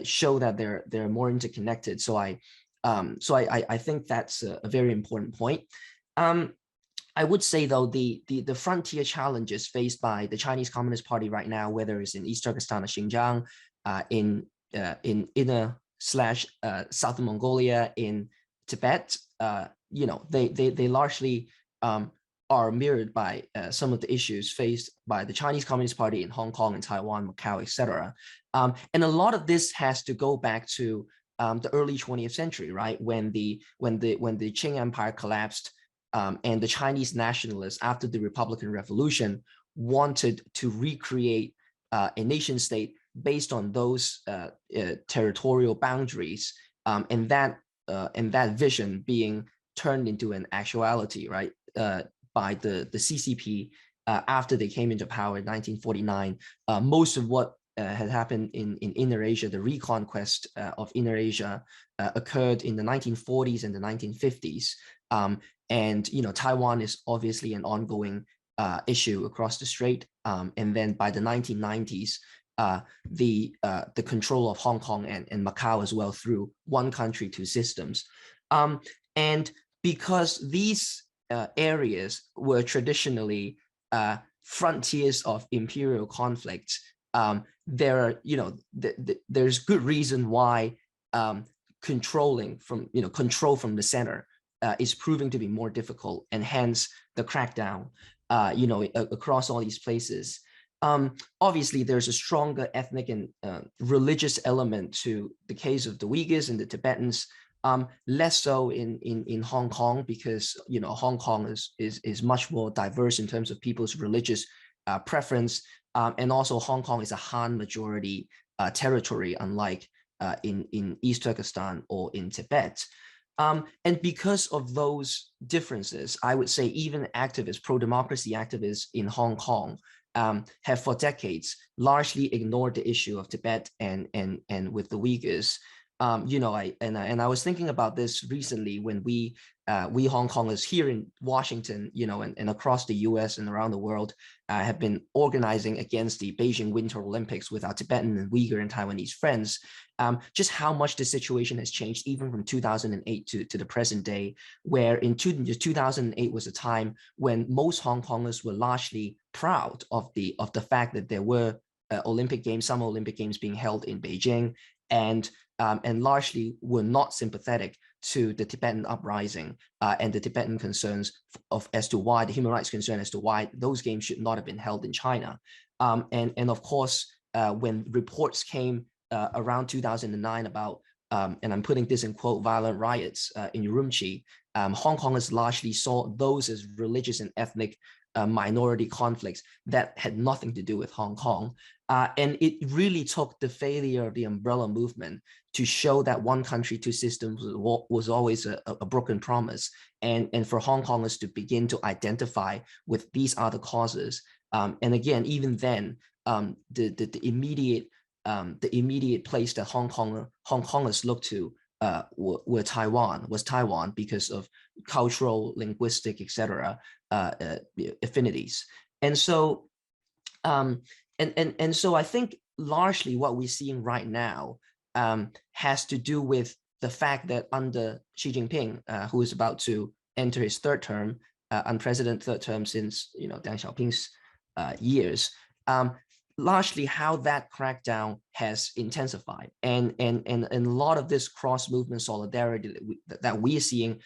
show that they're more interconnected. So I think that's a very important point. I would say, though, the frontier challenges faced by the Chinese Communist Party right now, whether it's in East Turkestan or Xinjiang, in inner / Southern Mongolia, in Tibet, they largely are mirrored by some of the issues faced by the Chinese Communist Party in Hong Kong and Taiwan, Macau, etc. And a lot of this has to go back to the early 20th century, right? When the Qing Empire collapsed, and the Chinese nationalists, after the Republican Revolution, wanted to recreate a nation state based on those territorial boundaries, and that vision being turned into an actuality, right? By the CCP after they came into power in 1949. Most of what had happened in Inner Asia, the reconquest of Inner Asia, occurred in the 1940s and the 1950s. And Taiwan is obviously an ongoing issue across the strait. And then by the 1990s, the control of Hong Kong and Macau as well, through one country, two systems. And because these areas were traditionally frontiers of imperial conflict, there's good reason why control from the center is proving to be more difficult, and hence the crackdown across all these places. Obviously, there's a stronger ethnic and religious element to the case of the Uyghurs and the Tibetans, less so in Hong Kong, because Hong Kong is much more diverse in terms of people's religious preference, and also Hong Kong is a Han majority territory, unlike in East Turkestan or in Tibet. And because of those differences, I would say even activists, pro-democracy activists in Hong Kong, have for decades largely ignored the issue of Tibet and with the Uyghurs. I was thinking about this recently when we Hong Kongers here in Washington, and across the US and around the world, have been organizing against the Beijing Winter Olympics with our Tibetan and Uyghur and Taiwanese friends. Just how much the situation has changed, even from 2008 to the present day, where in 2008 was a time when most Hong Kongers were largely proud of the fact that there were Olympic Games, Summer Olympic Games being held in Beijing, and largely were not sympathetic to the Tibetan uprising and the Tibetan concerns as to why the human rights concern as to why those games should not have been held in China. And of course, when reports came around 2009 about, and I'm putting this in quote, violent riots in Urumqi, Hong Kongers largely saw those as religious and ethnic minority conflicts that had nothing to do with Hong Kong. And it really took the failure of the umbrella movement to show that one country, two systems was always a broken promise, and for Hong Kongers to begin to identify with these other causes. And again, even then, the immediate place that Hong Kongers looked to was Taiwan, because of cultural, linguistic, etc. Affinities. And so so I think largely what we're seeing right now has to do with the fact that under Xi Jinping, who is about to enter his third term, unprecedented third term since Deng Xiaoping's years, largely how that crackdown has intensified, and a lot of this cross-movement solidarity that we are seeing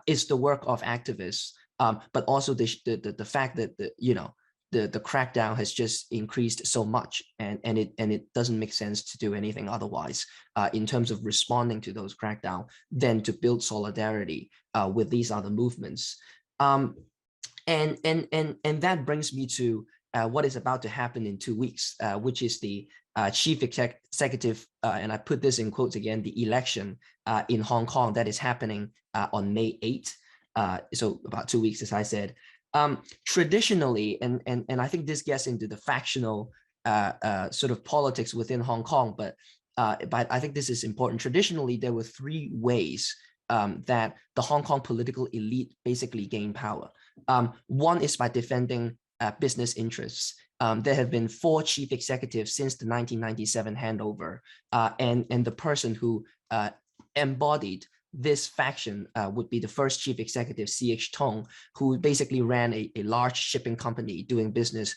is the work of activists, but also the fact that the crackdown has just increased so much, and it doesn't make sense to do anything otherwise in terms of responding to those crackdown than to build solidarity with these other movements. And that brings me to what is about to happen in 2 weeks, which is the chief executive, and I put this in quotes again, the election in Hong Kong that is happening on May 8th. So about 2 weeks, as I said. Traditionally, and I think this gets into the factional sort of politics within Hong Kong, but I think this is important. Traditionally, there were 3 ways that the Hong Kong political elite basically gained power. One is by defending business interests. There have been 4 chief executives since the 1997 handover, and the person who embodied this faction would be the first chief executive, C.H. Tung, who basically ran a large shipping company doing business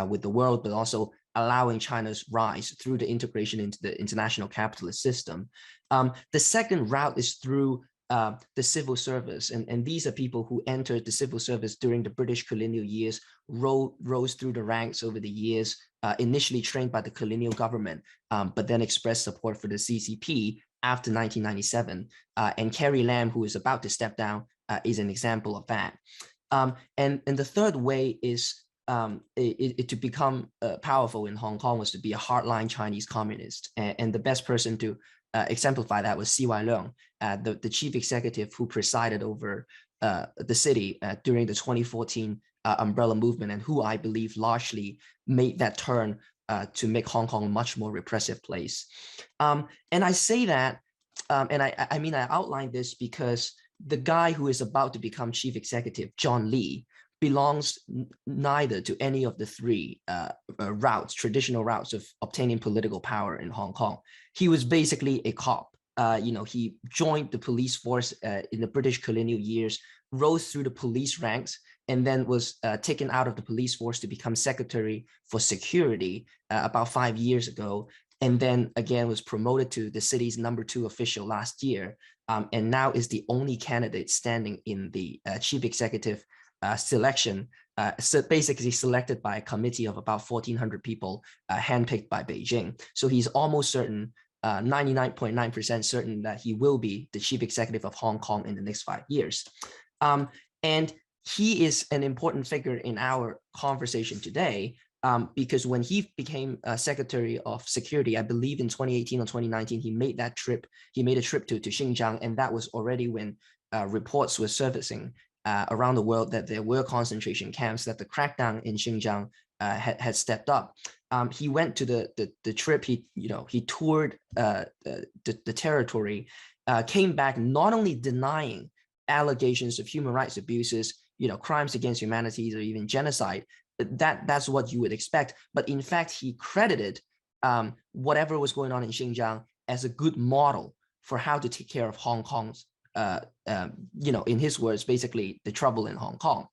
with the world, but also allowing China's rise through the integration into the international capitalist system. The second route is through the civil service, and these are people who entered the civil service during the British colonial years, rose through the ranks over the years, initially trained by the colonial government, but then expressed support for the CCP after 1997. And Carrie Lam, who is about to step down, is an example of that. And the third way is to become powerful in Hong Kong was to be a hardline Chinese communist. And the best person to exemplify that was C.Y. Leung, the chief executive who presided over the city during the 2014 umbrella movement, and who I believe largely made that turn to make Hong Kong a much more repressive place. And I say that, and I mean, I outlined this because the guy who is about to become chief executive, John Lee, belongs neither to any of the 3 routes, traditional routes of obtaining political power in Hong Kong. He was basically a cop. He joined the police force in the British colonial years, rose through the police ranks, and then was taken out of the police force to become secretary for security about 5 years ago. And then again was promoted to the city's #2 official last year, and now is the only candidate standing in the chief executive selection, so basically selected by a committee of about 1,400 people, handpicked by Beijing. So he's almost certain, 99.9% certain that he will be the chief executive of Hong Kong in the next 5 years. And he is an important figure in our conversation today, because when he became Secretary of Security, I believe in 2018 or 2019, he made a trip to Xinjiang, and that was already when reports were surfacing around the world that there were concentration camps, that the crackdown in Xinjiang had stepped up. He went to the trip. He toured the territory, came back not only denying allegations of human rights abuses, crimes against humanity, or even genocide. That's what you would expect. But in fact, he credited whatever was going on in Xinjiang as a good model for how to take care of Hong Kong's, in his words, basically the trouble in Hong Kong.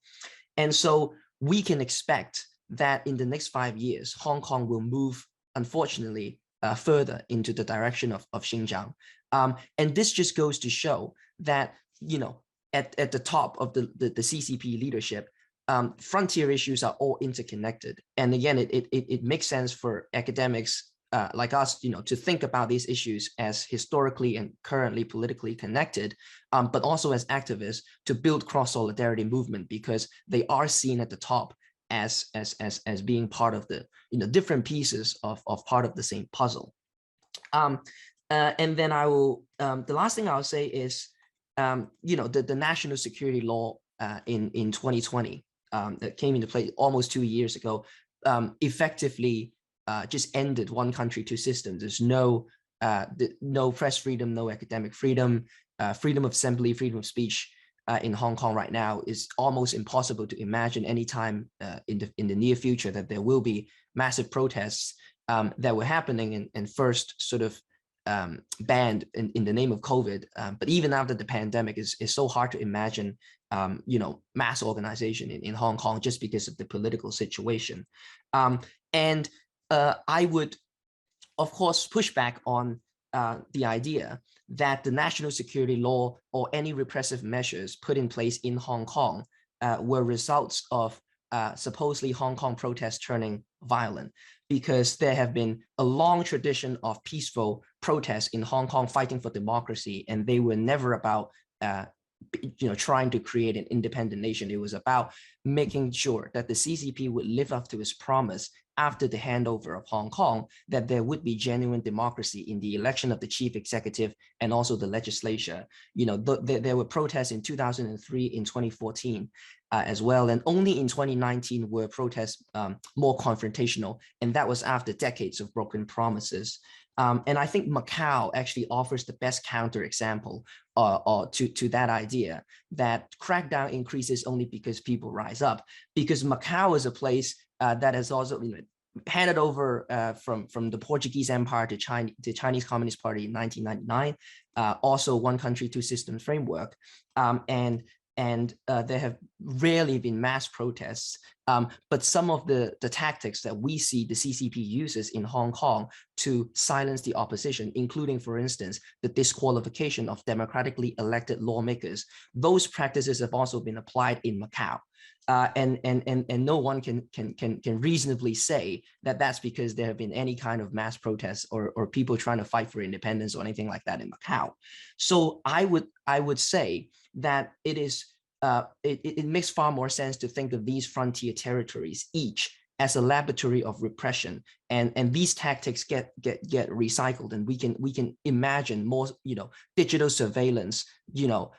And so we can expect that in the next 5 years, Hong Kong will move, unfortunately, further into the direction of Xinjiang. And this just goes to show that, at the top of the CCP leadership, frontier issues are all interconnected. And again, it makes sense for academics like us, to think about these issues as historically and currently politically connected, but also as activists to build cross-solidarity movement, because they are seen at the top as being part of the different pieces of part of the same puzzle. And then I will the last thing I'll say is the national security law in 2020 that came into play almost 2 years ago effectively just ended one country, two systems. There's no press freedom, no academic freedom, freedom of assembly, freedom of speech in Hong Kong right now is almost impossible to imagine anytime in the near future that there will be massive protests that were happening and first sort of banned in the name of COVID. But even after the pandemic, is so hard to imagine, mass organization in Hong Kong just because of the political situation. And I would, of course, push back on the idea that the national security law or any repressive measures put in place in Hong Kong were results of supposedly Hong Kong protests turning violent, because there have been a long tradition of peaceful protests in Hong Kong fighting for democracy, and they were never about trying to create an independent nation. It was about making sure that the CCP would live up to its promise after the handover of Hong Kong, that there would be genuine democracy in the election of the chief executive and also the legislature. There were protests in 2003, in 2014 as well, and only in 2019 were protests more confrontational, and that was after decades of broken promises. And I think Macau actually offers the best counterexample to that idea, that crackdown increases only because people rise up, because Macau is a place that has also handed over from the Portuguese Empire to the Chinese Communist Party in 1999, also one country, two systems framework. And there have rarely been mass protests, but some of the tactics that we see the CCP uses in Hong Kong to silence the opposition, including, for instance, the disqualification of democratically elected lawmakers, those practices have also been applied in Macau. And no one can reasonably say that that's because there have been any kind of mass protests or people trying to fight for independence or anything like that in Macau. So I would say that it makes far more sense to think of these frontier territories each as a laboratory of repression, and these tactics get recycled, and we can imagine more digital surveillance, or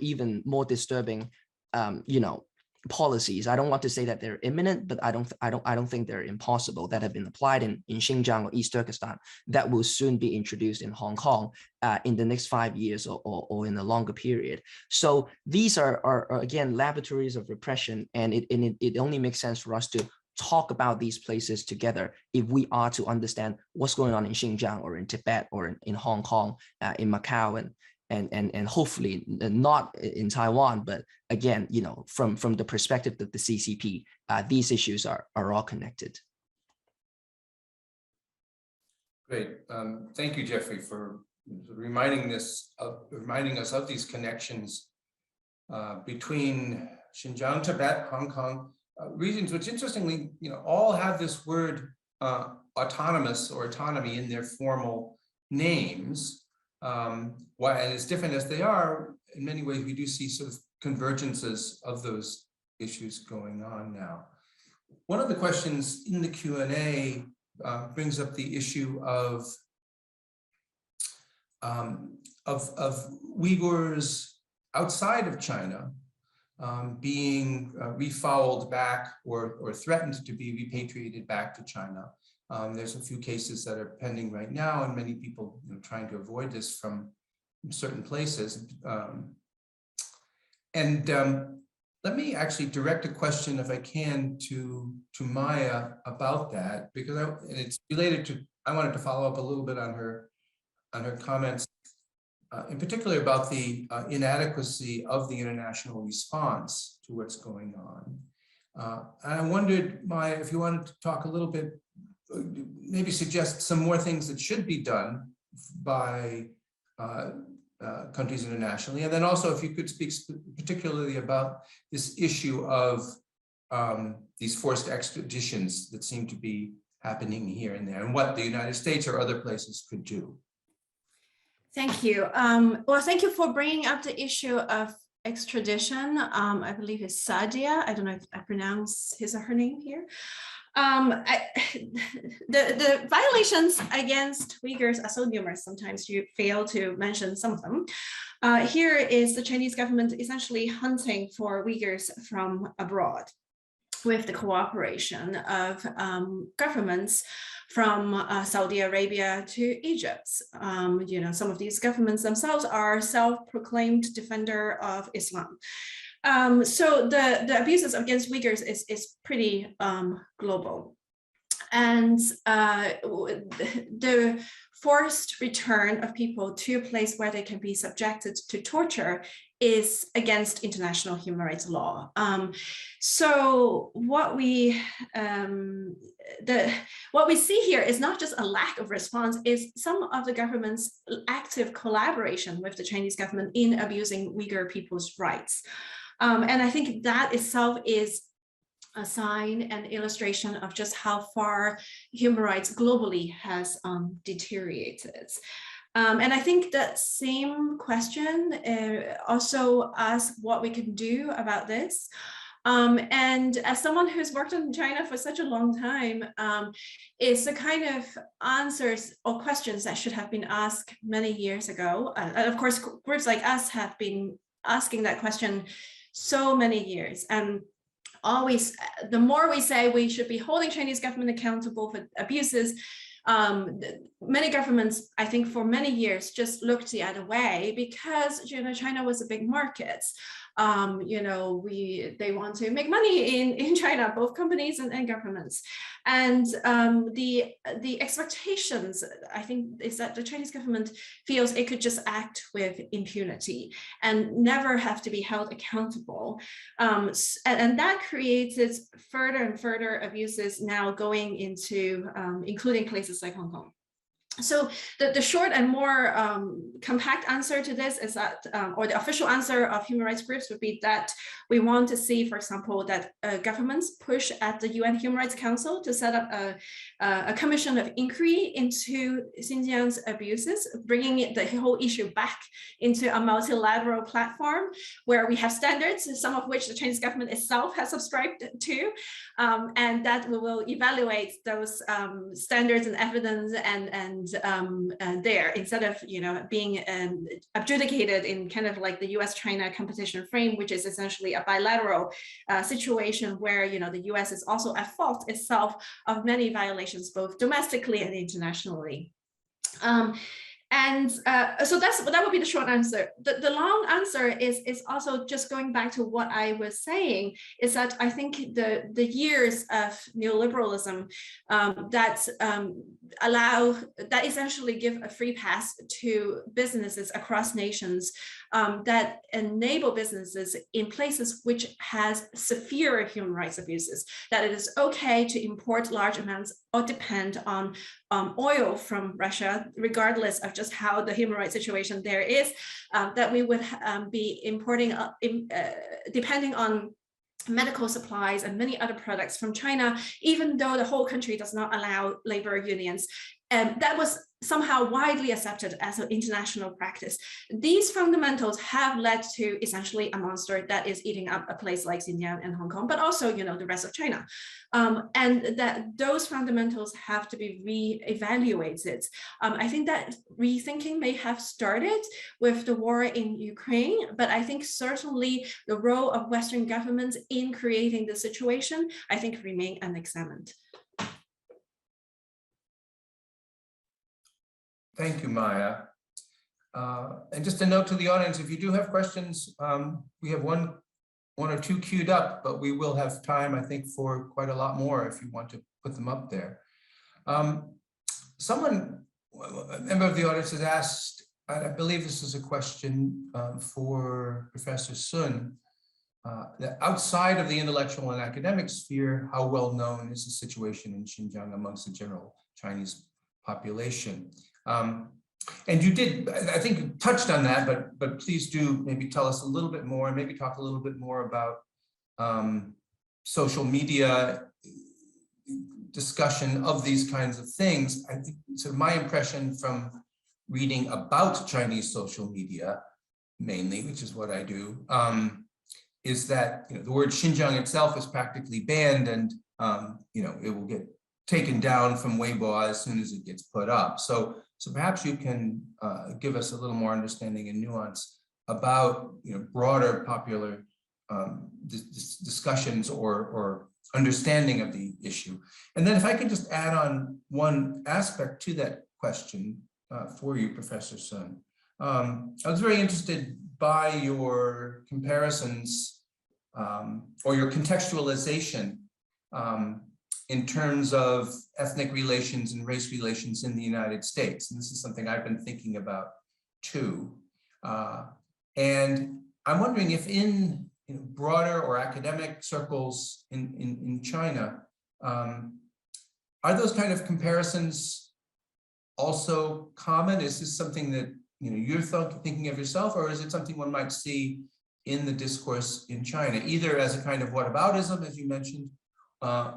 even more disturbing policies. I don't want to say that they're imminent, but I don't think they're impossible, that have been applied in Xinjiang or East Turkestan, that will soon be introduced in Hong Kong in the next 5 years or in a longer period. So these are again laboratories of repression, and it only makes sense for us to talk about these places together if we are to understand what's going on in Xinjiang or in Tibet or in Hong Kong, in Macau, and hopefully not in Taiwan, but again, from the perspective of the CCP, these issues are all connected. Great. Thank you, Jeffrey, for reminding us of these connections between Xinjiang, Tibet, Hong Kong regions, which interestingly, all have this word autonomous or autonomy in their formal names. While as different as they are, in many ways, we do see sort of convergences of those issues going on now. One of the questions in the Q&A brings up the issue of Uyghurs outside of China being refouled back or threatened to be repatriated back to China. There's a few cases that are pending right now, and many people trying to avoid this from certain places. Let me actually direct a question, if I can, to Maya about that, because it's related to. I wanted to follow up a little bit on her comments, in particular about the inadequacy of the international response to what's going on. I wondered, Maya, if you wanted to talk a little bit. Maybe suggest some more things that should be done by countries internationally. And then also if you could speak particularly about this issue of these forced extraditions that seem to be happening here and there, and what the United States or other places could do. Thank you. Well, thank you for bringing up the issue of extradition. I believe it's Sadia. I don't know if I pronounce his or her name here. The violations against Uyghurs are so numerous, sometimes you fail to mention some of them. Here is the Chinese government essentially hunting for Uyghurs from abroad with the cooperation of governments from Saudi Arabia to Egypt. Some of these governments themselves are self-proclaimed defender of Islam. So the abuses against Uyghurs is pretty global. And the forced return of people to a place where they can be subjected to torture is against international human rights law. So what we see here is not just a lack of response, is some of the government's active collaboration with the Chinese government in abusing Uyghur people's rights. And I think that itself is a sign and illustration of just how far human rights globally has deteriorated. And I think that same question also asks what we can do about this. And as someone who's worked in China for such a long time, it's the kind of answers or questions that should have been asked many years ago. And of course, groups like us have been asking that question so many years. And always, the more we say we should be holding Chinese government accountable for abuses, many governments, I think for many years, just looked the other way because, China was a big market. They want to make money in China, both companies and governments. And the expectations, I think, is that the Chinese government feels it could just act with impunity and never have to be held accountable. And that created further and further abuses now going into, including places like Hong Kong. So the short and more compact answer to this is that, or the official answer of human rights groups would be that we want to see, for example, that governments push at the UN Human Rights Council to set up a commission of inquiry into Xinjiang's abuses, bringing the whole issue back into a multilateral platform where we have standards, some of which the Chinese government itself has subscribed to, and that we will evaluate those standards and evidence and there, instead of being adjudicated in kind of like the US-China competition frame, which is essentially a bilateral situation where the US is also at fault itself of many violations, both domestically and internationally. So that would be the short answer. The long answer is also just going back to what I was saying, is that I think the years of neoliberalism that essentially give a free pass to businesses across nations, that enable businesses in places which has severe human rights abuses, that it is okay to import large amounts or depend on oil from Russia, regardless of just how the human rights situation there is, that we would be importing, depending on medical supplies and many other products from China, even though the whole country does not allow labor unions. And that was somehow widely accepted as an international practice. These fundamentals have led to essentially a monster that is eating up a place like Xinjiang and Hong Kong, but also, the rest of China. And that those fundamentals have to be re-evaluated. I think that rethinking may have started with the war in Ukraine, but I think certainly the role of Western governments in creating the situation, I think, remain unexamined. Thank you, Maya. And just a note to the audience, if you do have questions, we have one or two queued up, but we will have time, I think, for quite a lot more if you want to put them up there. A member of the audience has asked, I believe this is a question for Professor Sun, that outside of the intellectual and academic sphere, how well known is the situation in Xinjiang amongst the general Chinese population? And you did, I think you touched on that, but please do maybe tell us a little bit more, and maybe talk a little bit more about social media discussion of these kinds of things. I think sort of my impression from reading about Chinese social media, mainly, which is what I do, is that the word Xinjiang itself is practically banned, and it will get taken down from Weibo as soon as it gets put up. So perhaps you can give us a little more understanding and nuance about broader popular discussions or understanding of the issue. And then if I could just add on one aspect to that question for you, Professor Sun. I was very interested by your comparisons or your contextualization in terms of ethnic relations and race relations in the United States. And this is something I've been thinking about too. And I'm wondering if in broader or academic circles in China, are those kind of comparisons also common? Is this something that you're thinking of yourself, or is it something one might see in the discourse in China, either as a kind of whataboutism, as you mentioned,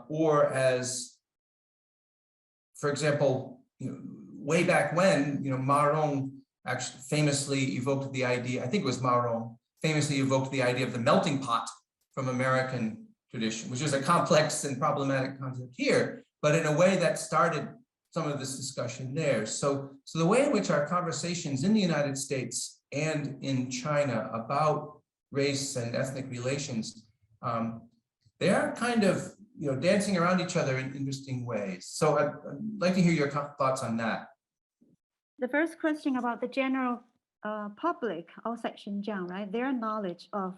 or as, for example, way back when, Ma Rong actually famously evoked the idea, I think it was Ma Rong, famously evoked the idea of the melting pot from American tradition, which is a complex and problematic concept here, but in a way that started some of this discussion there. So the way in which our conversations in the United States and in China about race and ethnic relations, they are kind of dancing around each other in interesting ways. So I'd like to hear your thoughts on that. The first question about the general public outside Xinjiang, right? Their knowledge of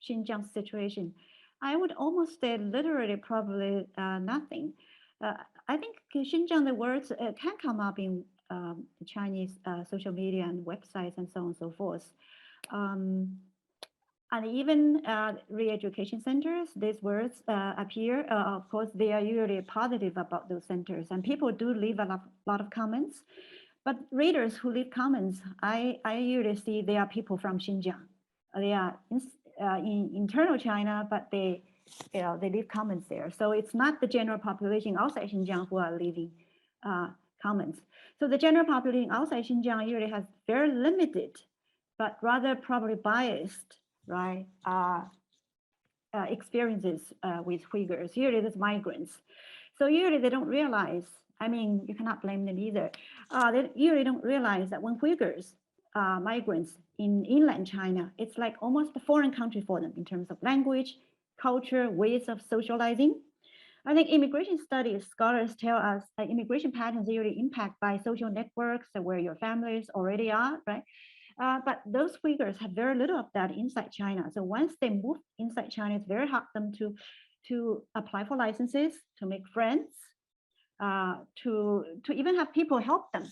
Xinjiang's situation. I would almost say literally probably nothing. I think Xinjiang, the words can come up in Chinese social media and websites and so on and so forth. And even re-education centers, these words appear. Of course, they are usually positive about those centers, and people do leave a lot of comments. But readers who leave comments, I usually see they are people from Xinjiang. They are in internal China, but they leave comments there. So it's not the general population outside Xinjiang who are leaving comments. So the general population outside Xinjiang usually has very limited, but rather probably biased, right, experiences with Uyghurs. Usually it's migrants. So usually they don't realize, I mean, you cannot blame them either. They usually don't realize that when Uyghurs migrants in inland China, it's like almost a foreign country for them in terms of language, culture, ways of socializing. I think immigration studies scholars tell us that immigration patterns usually impact by social networks where your families already are, right? But those Uyghurs have very little of that inside China. So once they move inside China, it's very hard for them to apply for licenses, to make friends, to even have people help them.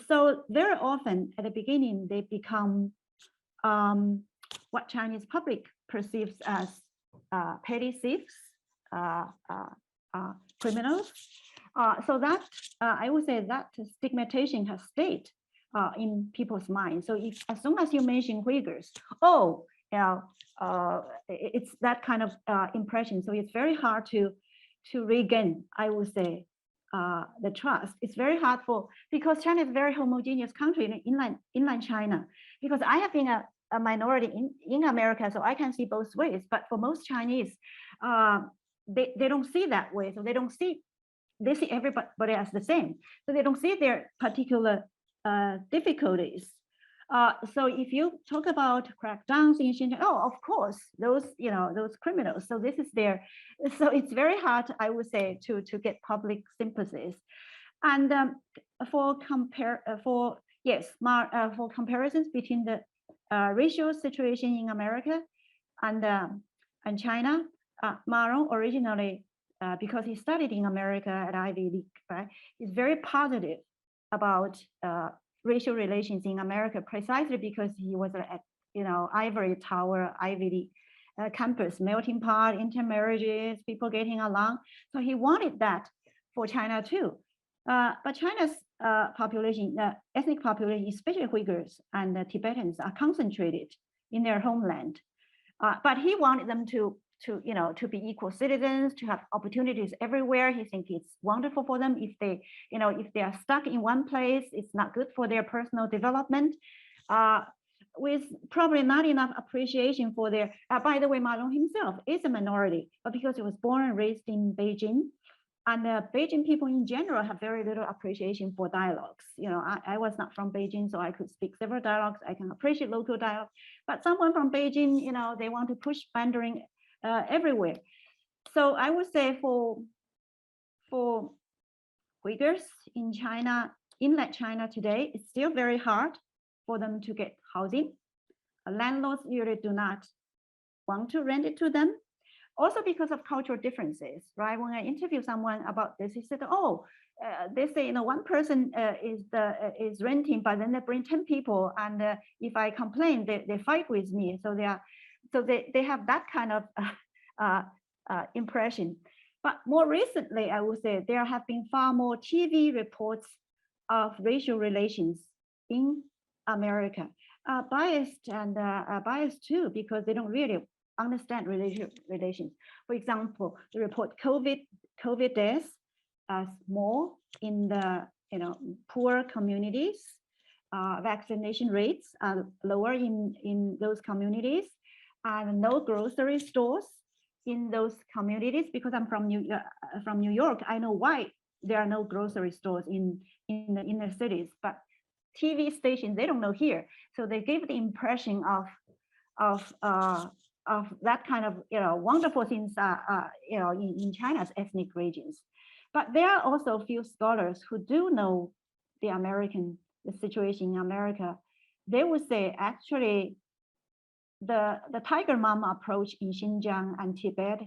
So very often at the beginning, they become what Chinese public perceives as petty thieves, criminals. So that I would say that stigmatization has stayed in people's minds. So if as soon as you mention Uyghurs, oh, it's that kind of impression. So it's very hard to regain, I would say, the trust. It's very hard because China is a very homogeneous country in inland China. Because I have been a minority in America, so I can see both ways. But for most Chinese, they don't see that way. So they see everybody as the same. So they don't see their particular difficulties. So if you talk about crackdowns in Xinjiang, oh, of course, those criminals. So this is so it's very hard, I would say, to get public sympathies. And for comparisons between the racial situation in America and China, Ma Rong originally, because he studied in America at Ivy League, right, is very positive about racial relations in America, precisely because he was at Ivory Tower, Ivy League campus, melting pot, intermarriages, people getting along. So he wanted that for China too. But China's population, ethnic population, especially Uyghurs and Tibetans, are concentrated in their homeland. But he wanted them to be equal citizens, to have opportunities everywhere. He thinks it's wonderful for them. If they are stuck in one place, it's not good for their personal development. With probably not enough appreciation for their, by the way, Ma Rong himself is a minority, but because he was born and raised in Beijing, and Beijing people in general have very little appreciation for dialogues. I was not from Beijing, so I could speak several dialogues. I can appreciate local dialogue, but someone from Beijing, they want to push Mandarin everywhere. So I would say for Uyghurs in China, inland China today, it's still very hard for them to get housing. Landlords usually do not want to rent it to them. Also because of cultural differences, right? When I interview someone about this, he said, "Oh, they say one person is renting, but then they bring 10 people, and if I complain, they fight with me." So they have that kind of impression. But more recently, I would say there have been far more TV reports of racial relations in America, biased too, because they don't really understand relations. For example, the report COVID deaths are more in the poor communities. Vaccination rates are lower in those communities, and no grocery stores in those communities. Because I'm from New York, I know why there are no grocery stores in the inner cities, but TV stations, they don't know here. So they give the impression of that kind of wonderful things in China's ethnic regions. But there are also a few scholars who do know the situation in America. They would say actually the Tiger Mom approach in Xinjiang and Tibet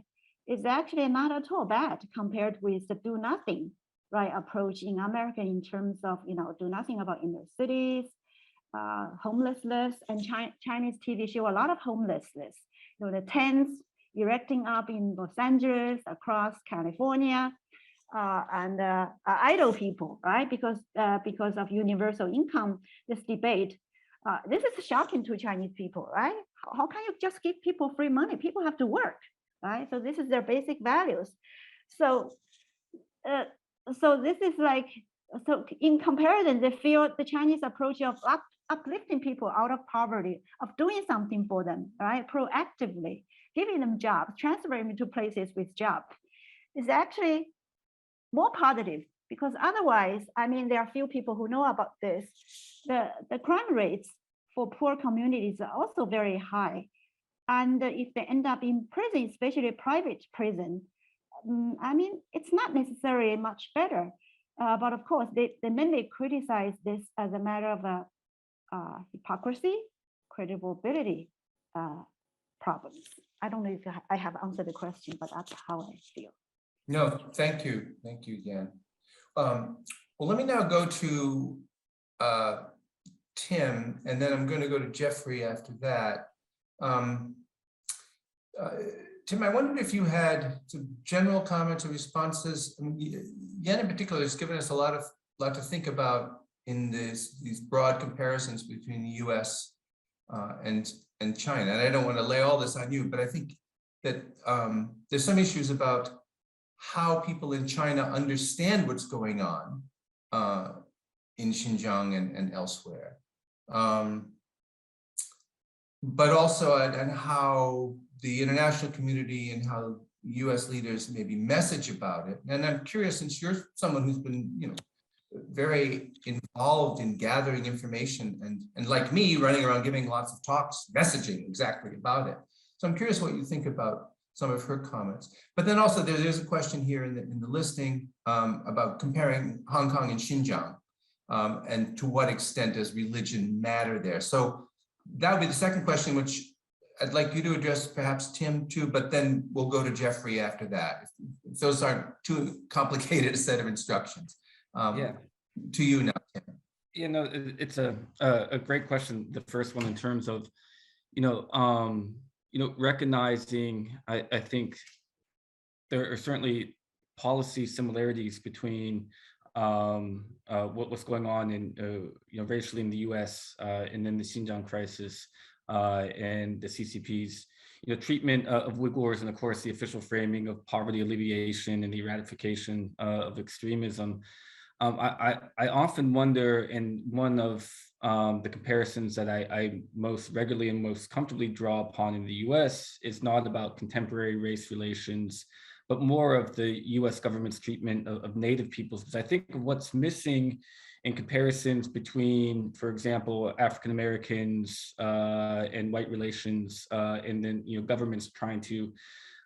is actually not at all bad compared with the do nothing approach in America, in terms of do nothing about inner cities, homelessness, and Chinese TV show a lot of homelessness. The tents erecting up in Los Angeles, across California, and idle people, right? Because of universal income, this debate, this is shocking to Chinese people, right? How can you just give people free money? People have to work, right? So this is their basic values. So this is so in comparison, they feel the Chinese approach of uplifting people out of poverty, of doing something for them, right? Proactively giving them jobs, transferring them to places with jobs, is actually more positive. Because otherwise, there are few people who know about this. The crime rates for poor communities are also very high. And if they end up in prison, especially private prison, it's not necessarily much better. But of course, they mainly criticize this as a matter of hypocrisy, credibility problems. I don't know if I have answered the question, but that's how I feel. No, thank you, Yan. Well, let me now go to Tim, and then I'm going to go to Jeffrey after that. Tim, I wondered if you had some general comments or responses. Yan in particular has given us a lot to think about in these broad comparisons between the U.S. And China. And I don't want to lay all this on you, but I think that there's some issues about how people in China understand what's going on in Xinjiang and elsewhere. But also and how the international community and how U.S. leaders maybe message about it. And I'm curious, since you're someone who's been, very involved in gathering information and like me, running around giving lots of talks, messaging exactly about it. So I'm curious what you think about some of her comments. But then also there's a question here in the listing about comparing Hong Kong and Xinjiang, and to what extent does religion matter there? So that would be the second question, which I'd like you to address, perhaps Tim too, but then we'll go to Jeffrey after that. If those aren't too complicated a set of instructions. To you now, Tim. It's a great question. The first one in terms of, recognizing, I think there are certainly policy similarities between what's going on in, racially in the U.S. And then the Xinjiang crisis and the CCP's, treatment of Uyghurs, and of course the official framing of poverty alleviation and the eradication of extremism. I often wonder, and one of the comparisons that I most regularly and most comfortably draw upon in the US is not about contemporary race relations, but more of the US government's treatment of Native peoples. Because I think what's missing in comparisons between, for example, African Americans and white relations, and then governments trying to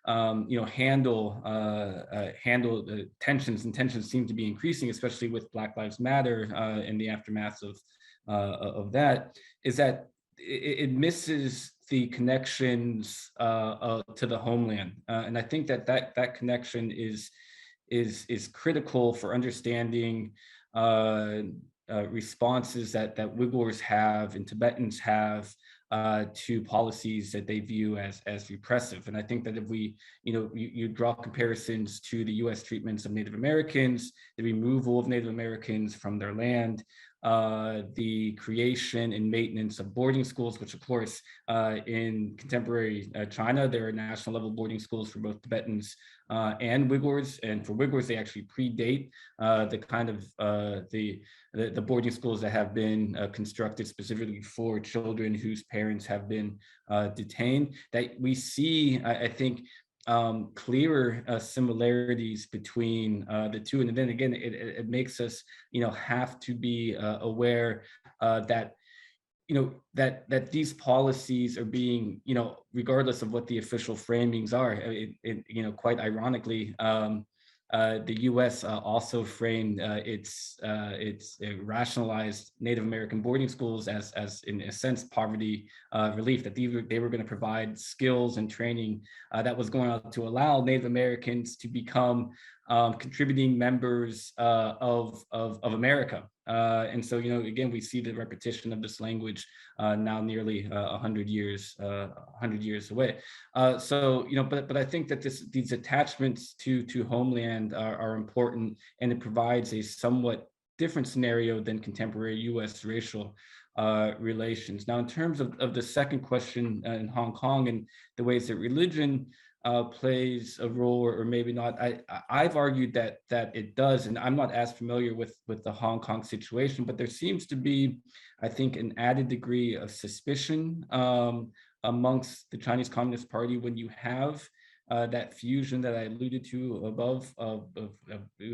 handle the tensions, and tensions seem to be increasing, especially with Black Lives Matter in the aftermath of that, is that it misses the connections to the homeland, and I think that connection is critical for understanding responses that Uyghurs have and Tibetans have to policies that they view as repressive. And I think that if we, you draw comparisons to the US treatments of Native Americans, the removal of Native Americans from their land, the creation and maintenance of boarding schools, which of course in contemporary China, there are national level boarding schools for both Tibetans and Uyghurs. And for Uyghurs, they actually predate the kind of the boarding schools that have been constructed specifically for children whose parents have been detained. That we see, I think, clearer similarities between the two. And then again, it makes us, have to be aware that, that these policies are being, regardless of what the official framings are, quite ironically, the U.S. Also framed its rationalized Native American boarding schools as in a sense poverty relief, that they were going to provide skills and training that was going to allow Native Americans to become contributing members of America. And so, again, we see the repetition of this language now nearly 100 years away. But I think that these attachments to homeland are important, and it provides a somewhat different scenario than contemporary U.S. racial relations. Now, in terms of the second question in Hong Kong and the ways that religion plays a role, or maybe not, I've argued that it does, and I'm not as familiar with the Hong Kong situation, but there seems to be, I think, an added degree of suspicion amongst the Chinese Communist Party when you have that fusion that I alluded to above of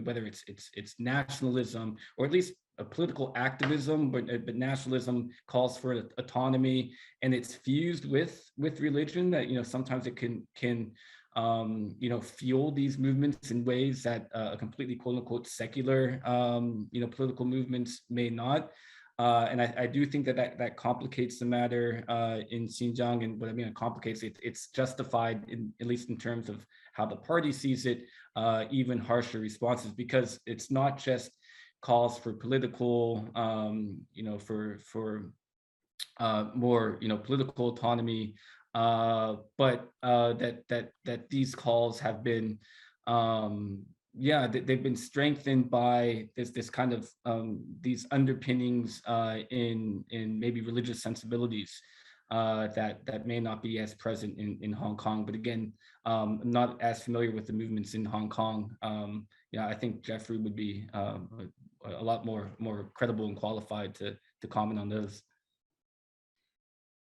whether it's nationalism or at least a political activism, but nationalism calls for autonomy, and it's fused with religion. That sometimes it can fuel these movements in ways that a completely quote unquote secular political movements may not. And I do think that complicates the matter in Xinjiang. And what I mean it complicates it, it's justified at least in terms of how the party sees it, even harsher responses, because it's not just calls for political, for more, political autonomy, but that these calls have been, they've been strengthened by this kind of these underpinnings in maybe religious sensibilities that may not be as present in Hong Kong. But again, I'm not as familiar with the movements in Hong Kong. I think Jeffrey would be a lot more credible and qualified to comment on those.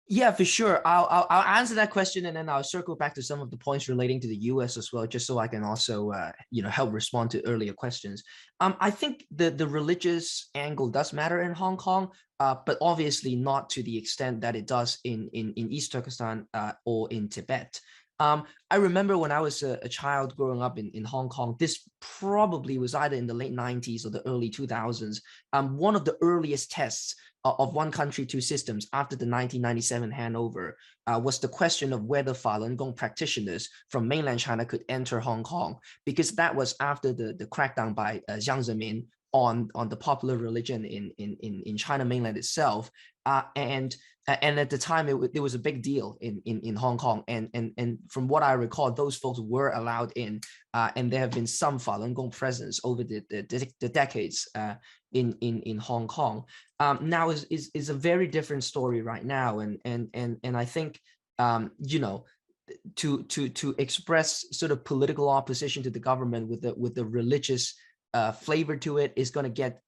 Yeah, for sure. I'll answer that question, and then I'll circle back to some of the points relating to the U.S. as well, just so I can also help respond to earlier questions. I think the religious angle does matter in Hong Kong, but obviously not to the extent that it does in East Turkestan or in Tibet. I remember when I was a child growing up in Hong Kong, this probably was either in the late 90s or the early 2000s. One of the earliest tests of one country, two systems after the 1997 handover was the question of whether Falun Gong practitioners from mainland China could enter Hong Kong, because that was after the crackdown by Jiang Zemin on the popular religion in China mainland itself. And at the time, it was a big deal in Hong Kong. And from what I recall, those folks were allowed in, and there have been some Falun Gong presence over the decades in Hong Kong. Now is a very different story right now, and I think to express sort of political opposition to the government with the religious flavor to it is going to get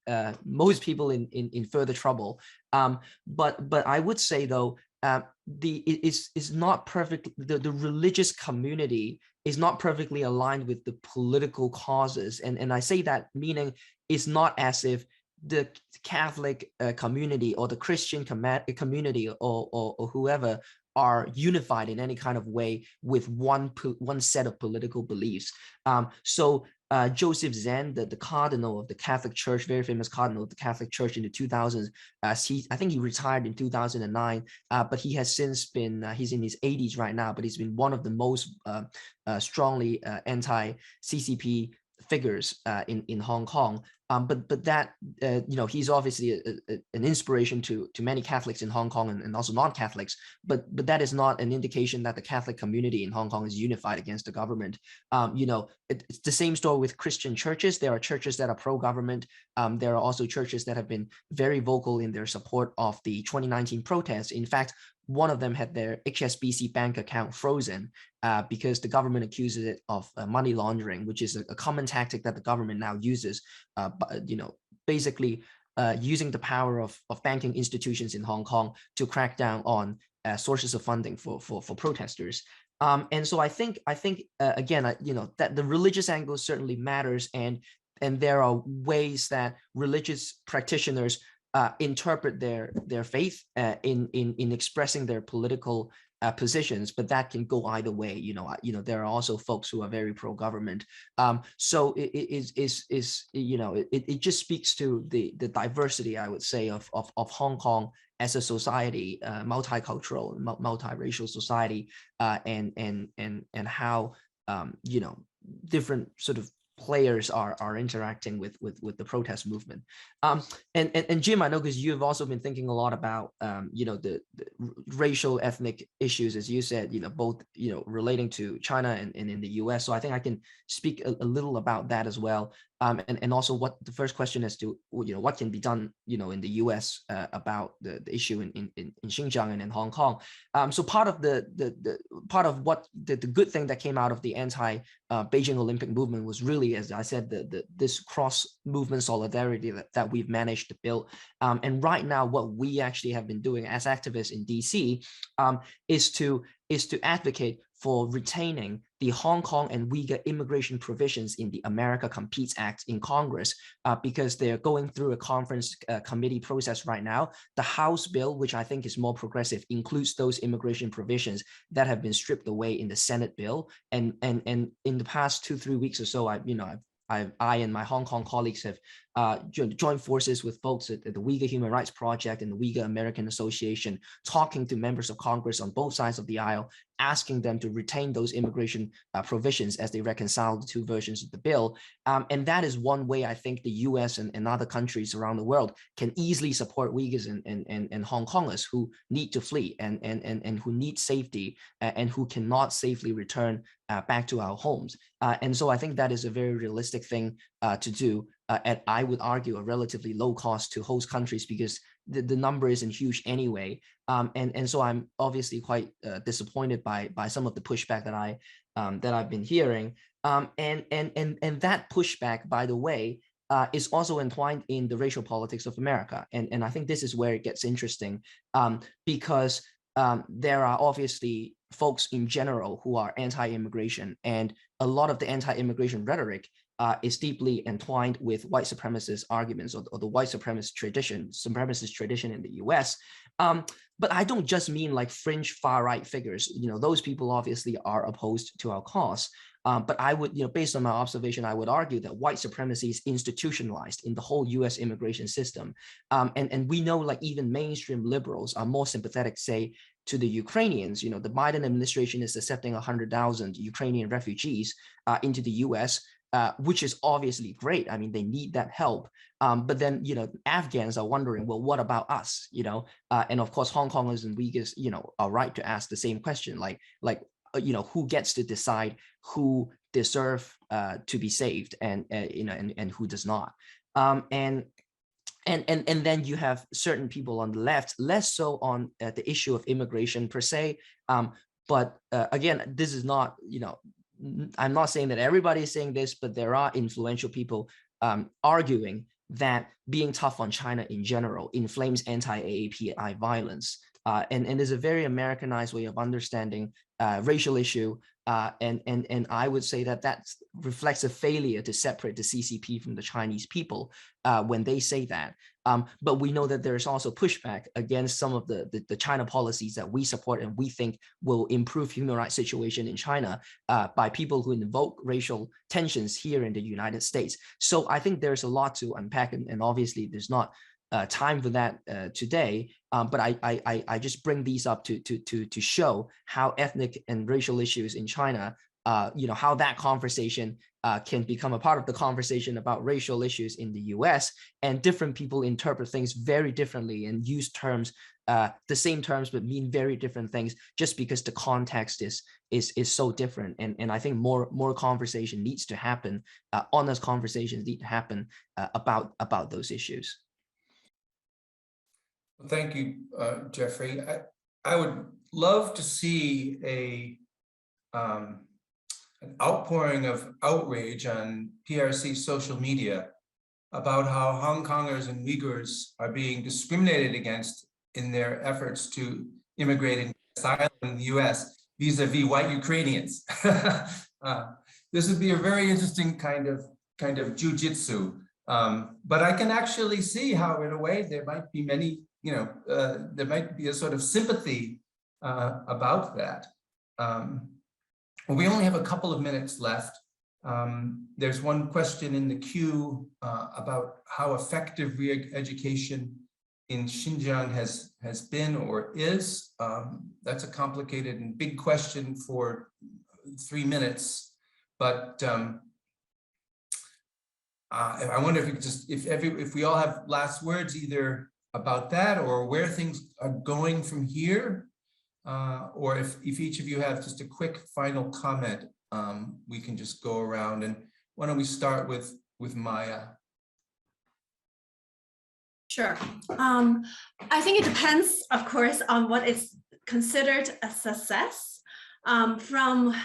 most people in further trouble. But I would say though, it's not perfect. The religious community is not perfectly aligned with the political causes, and I say that meaning it's not as if the Catholic community or the Christian community or whoever are unified in any kind of way with one set of political beliefs. So Joseph Zen, the cardinal of the Catholic Church, very famous cardinal of the Catholic Church in the 2000s, I think he retired in 2009, but he has since been, he's in his 80s right now, but he's been one of the most strongly anti-CCP figures in Hong Kong. But that he's obviously an inspiration to many Catholics in Hong Kong and also non-Catholics. But that is not an indication that the Catholic community in Hong Kong is unified against the government. It's the same story with Christian churches. There are churches that are pro-government. There are also churches that have been very vocal in their support of the 2019 protests. In fact, one of them had their HSBC bank account frozen because the government accuses it of money laundering, which is a common tactic that the government now uses, basically using the power of banking institutions in Hong Kong to crack down on sources of funding for protesters. And so I think again, that the religious angle certainly matters, and there are ways that religious practitioners interpret their faith in expressing their political positions, but that can go either way. There are also folks who are very pro-government. So it just speaks to the diversity, I would say, of Hong Kong as a society, multicultural, multiracial society, and how different sort of players are interacting with the protest movement. And Jim, I know because you've also been thinking a lot about the racial ethnic issues, as you said, both relating to China and in the US. So I think I can speak a little about that as well. And also what the first question as to what can be done in the US about the issue in Xinjiang and in Hong Kong. So part of what the good thing that came out of the anti-Beijing Olympic movement was really, as I said, this cross movement solidarity that we've managed to build. And right now, what we actually have been doing as activists in DC is to advocate for retaining the Hong Kong and Uyghur immigration provisions in the America Competes Act in Congress, because they're going through a conference committee process right now. The House bill, which I think is more progressive, includes those immigration provisions that have been stripped away in the Senate bill. And in the past 2-3 weeks or so, I and my Hong Kong colleagues have joined forces with folks at the Uyghur Human Rights Project and the Uyghur American Association, talking to members of Congress on both sides of the aisle, asking them to retain those immigration provisions as they reconcile the two versions of the bill. And that is one way I think the US and other countries around the world can easily support Uyghurs and Hong Kongers who need to flee and who need safety and who cannot safely return back to our homes. And so I think that is a very realistic thing to do. And I would argue a relatively low cost to host countries, because the number isn't huge anyway. And so I'm obviously quite disappointed by some of the pushback that I've been hearing. And that pushback, by the way, is also entwined in the racial politics of America. And I think this is where it gets interesting, because there are obviously folks in general who are anti-immigration, and a lot of the anti-immigration rhetoric is deeply entwined with white supremacist arguments or the white supremacist tradition in the US. But I don't just mean like fringe far-right figures. Those people obviously are opposed to our cause. But I would, based on my observation, I would argue that white supremacy is institutionalized in the whole US immigration system. And we know, like, even mainstream liberals are more sympathetic, say, to the Ukrainians. The Biden administration is accepting 100,000 Ukrainian refugees into the US, which is obviously great. I mean, they need that help. But then, Afghans are wondering, well, what about us? And of course, Hong Kongers and Uyghurs, are right to ask the same question, like, who gets to decide who deserve to be saved and who does not. And then you have certain people on the left, less so on the issue of immigration per se. But again, this is not, I'm not saying that everybody is saying this, but there are influential people arguing that being tough on China in general inflames anti-AAPI violence. And there's a very Americanized way of understanding racial issue. And I would say that reflects a failure to separate the CCP from the Chinese people when they say that. But we know that there's also pushback against some of the China policies that we support and we think will improve human rights situation in China by people who invoke racial tensions here in the United States. So I think there's a lot to unpack, and obviously there's not time for that today, but I just bring these up to show how ethnic and racial issues in China how that conversation can become a part of the conversation about racial issues in the US, and different people interpret things very differently and use terms, the same terms, but mean very different things just because the context is so different. And I think more conversation needs to happen, honest conversations need to happen about those issues. Well, thank you, Jeffrey. I would love to see an outpouring of outrage on PRC social media about how Hong Kongers and Uyghurs are being discriminated against in their efforts to immigrate and asylum in the US vis-a-vis white Ukrainians. This would be a very interesting kind of jujitsu. But I can actually see how, in a way, there might be many, there might be a sort of sympathy about that. Well, we only have a couple of minutes left. There's one question in the queue about how effective re-education in Xinjiang has been or is. That's a complicated and big question for 3 minutes, but I wonder if you could just, if we all have last words either about that or where things are going from here, or if each of you have just a quick final comment, we can just go around. And why don't we start with Maya? Sure. I think it depends, of course, on what is considered a success. From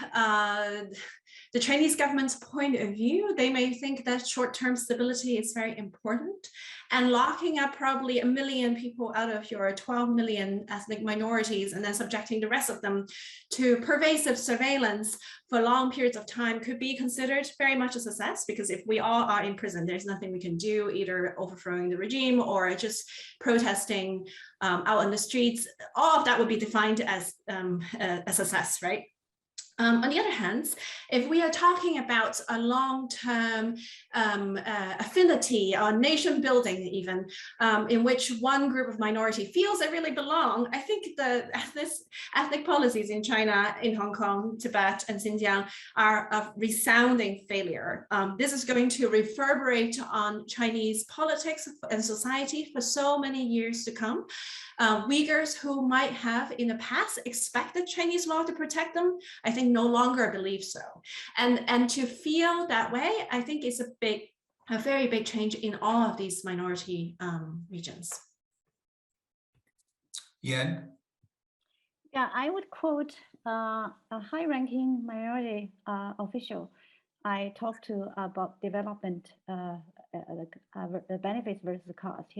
the Chinese government's point of view, they may think that short-term stability is very important, and locking up probably 1 million people out of your 12 million ethnic minorities and then subjecting the rest of them to pervasive surveillance for long periods of time could be considered very much a success, because if we all are in prison, there's nothing we can do, either overthrowing the regime or just protesting out on the streets. All of that would be defined as a success, right? On the other hand, if we are talking about a long-term affinity or nation building even, in which one group of minority feels they really belong, I think the ethnic policies in China, in Hong Kong, Tibet, and Xinjiang are a resounding failure. This is going to reverberate on Chinese politics and society for so many years to come. Uyghurs who might have in the past expected Chinese law to protect them, I think no longer believe so. And to feel that way, I think is a very big change in all of these minority regions. Yan? Yeah, I would quote a high-ranking minority official I talked to about development, the benefits versus the cost.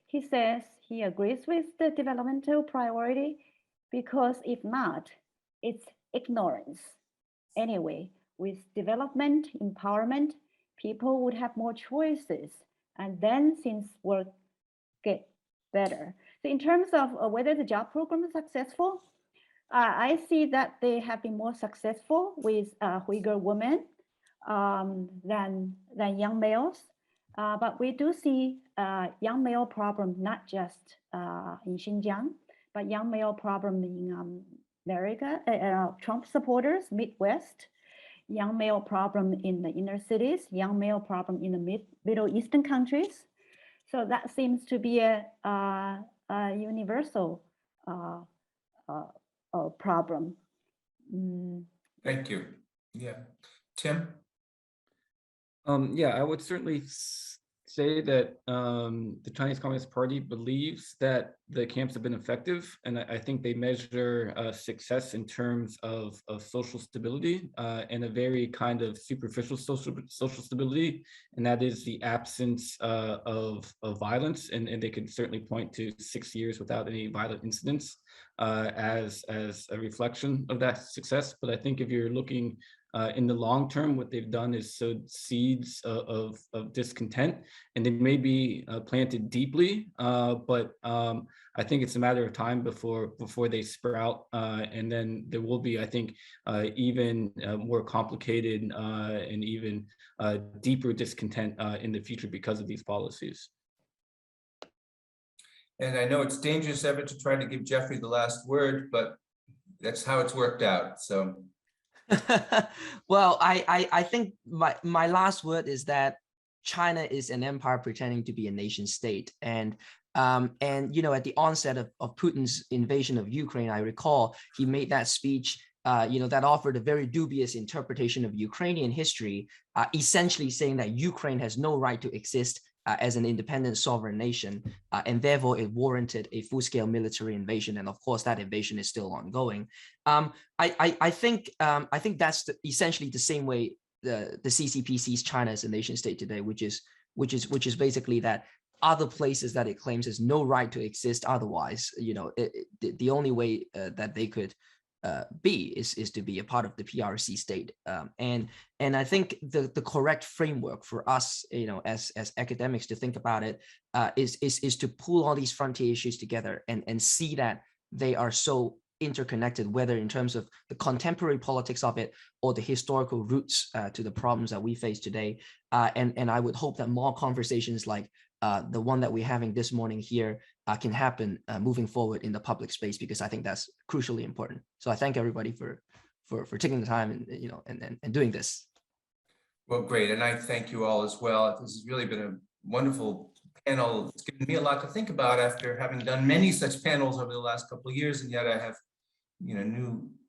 He says he agrees with the developmental priority because if not, it's ignorance. Anyway, with development, empowerment, people would have more choices, and then things will get better. So in terms of whether the job program is successful, I see that they have been more successful with Uyghur women than young males. But we do see young male problem, not just in Xinjiang, but young male problem in America, Trump supporters, Midwest, young male problem in the inner cities, young male problem in the Middle Eastern countries. So that seems to be a universal problem. Thank you. Yeah. Tim? Yeah, I would certainly say that the Chinese Communist Party believes that the camps have been effective, and I think they measure success in terms of social stability and a very kind of superficial social stability, and that is the absence of violence, and they can certainly point to 6 years without any violent incidents as a reflection of that success. But I think if you're looking in the long term, what they've done is sowed seeds of discontent, and they may be planted deeply, but I think it's a matter of time before they sprout, and then there will be, I think, even more complicated and even deeper discontent in the future because of these policies. And I know it's dangerous ever to try to give Jeffrey the last word, but that's how it's worked out. So Well, I think my last word is that China is an empire pretending to be a nation state. And you know, at the onset of Putin's invasion of Ukraine, I recall he made that speech, you know, that offered a very dubious interpretation of Ukrainian history, essentially saying that Ukraine has no right to exist as an independent sovereign nation, and therefore it warranted a full-scale military invasion. And of course, that invasion is still ongoing. I think that's essentially the same way the CCP sees China as a nation state today, which is basically that other places that it claims has no right to exist otherwise. You know, the only way that they could be is to be a part of the PRC state, and I think the correct framework for us, you know, as academics to think about it is to pull all these frontier issues together and see that they are so interconnected, whether in terms of the contemporary politics of it or the historical roots to the problems that we face today. And I would hope that more conversations like the one that we're having this morning here can happen moving forward in the public space, because I think that's crucially important. So I thank everybody for taking the time and, you know, and doing this. Well, great. And I thank you all as well. This has really been a wonderful panel. It's given me a lot to think about after having done many such panels over the last couple of years, and yet I have, you know,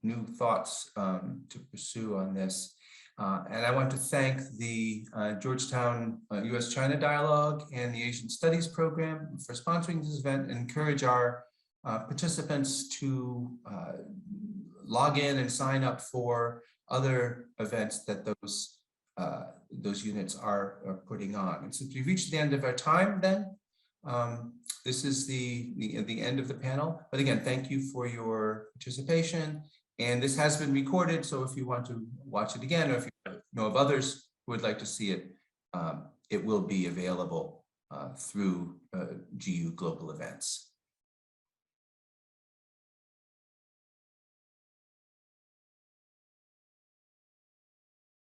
new thoughts to pursue on this. And I want to thank the Georgetown US-China Dialogue and the Asian Studies Program for sponsoring this event, and encourage our participants to log in and sign up for other events that those units are putting on. And since we've reached the end of our time then, this is the end of the panel. But again, thank you for your participation. And this has been recorded, so if you want to watch it again, or if you know of others who would like to see it, it will be available through GU Global Events.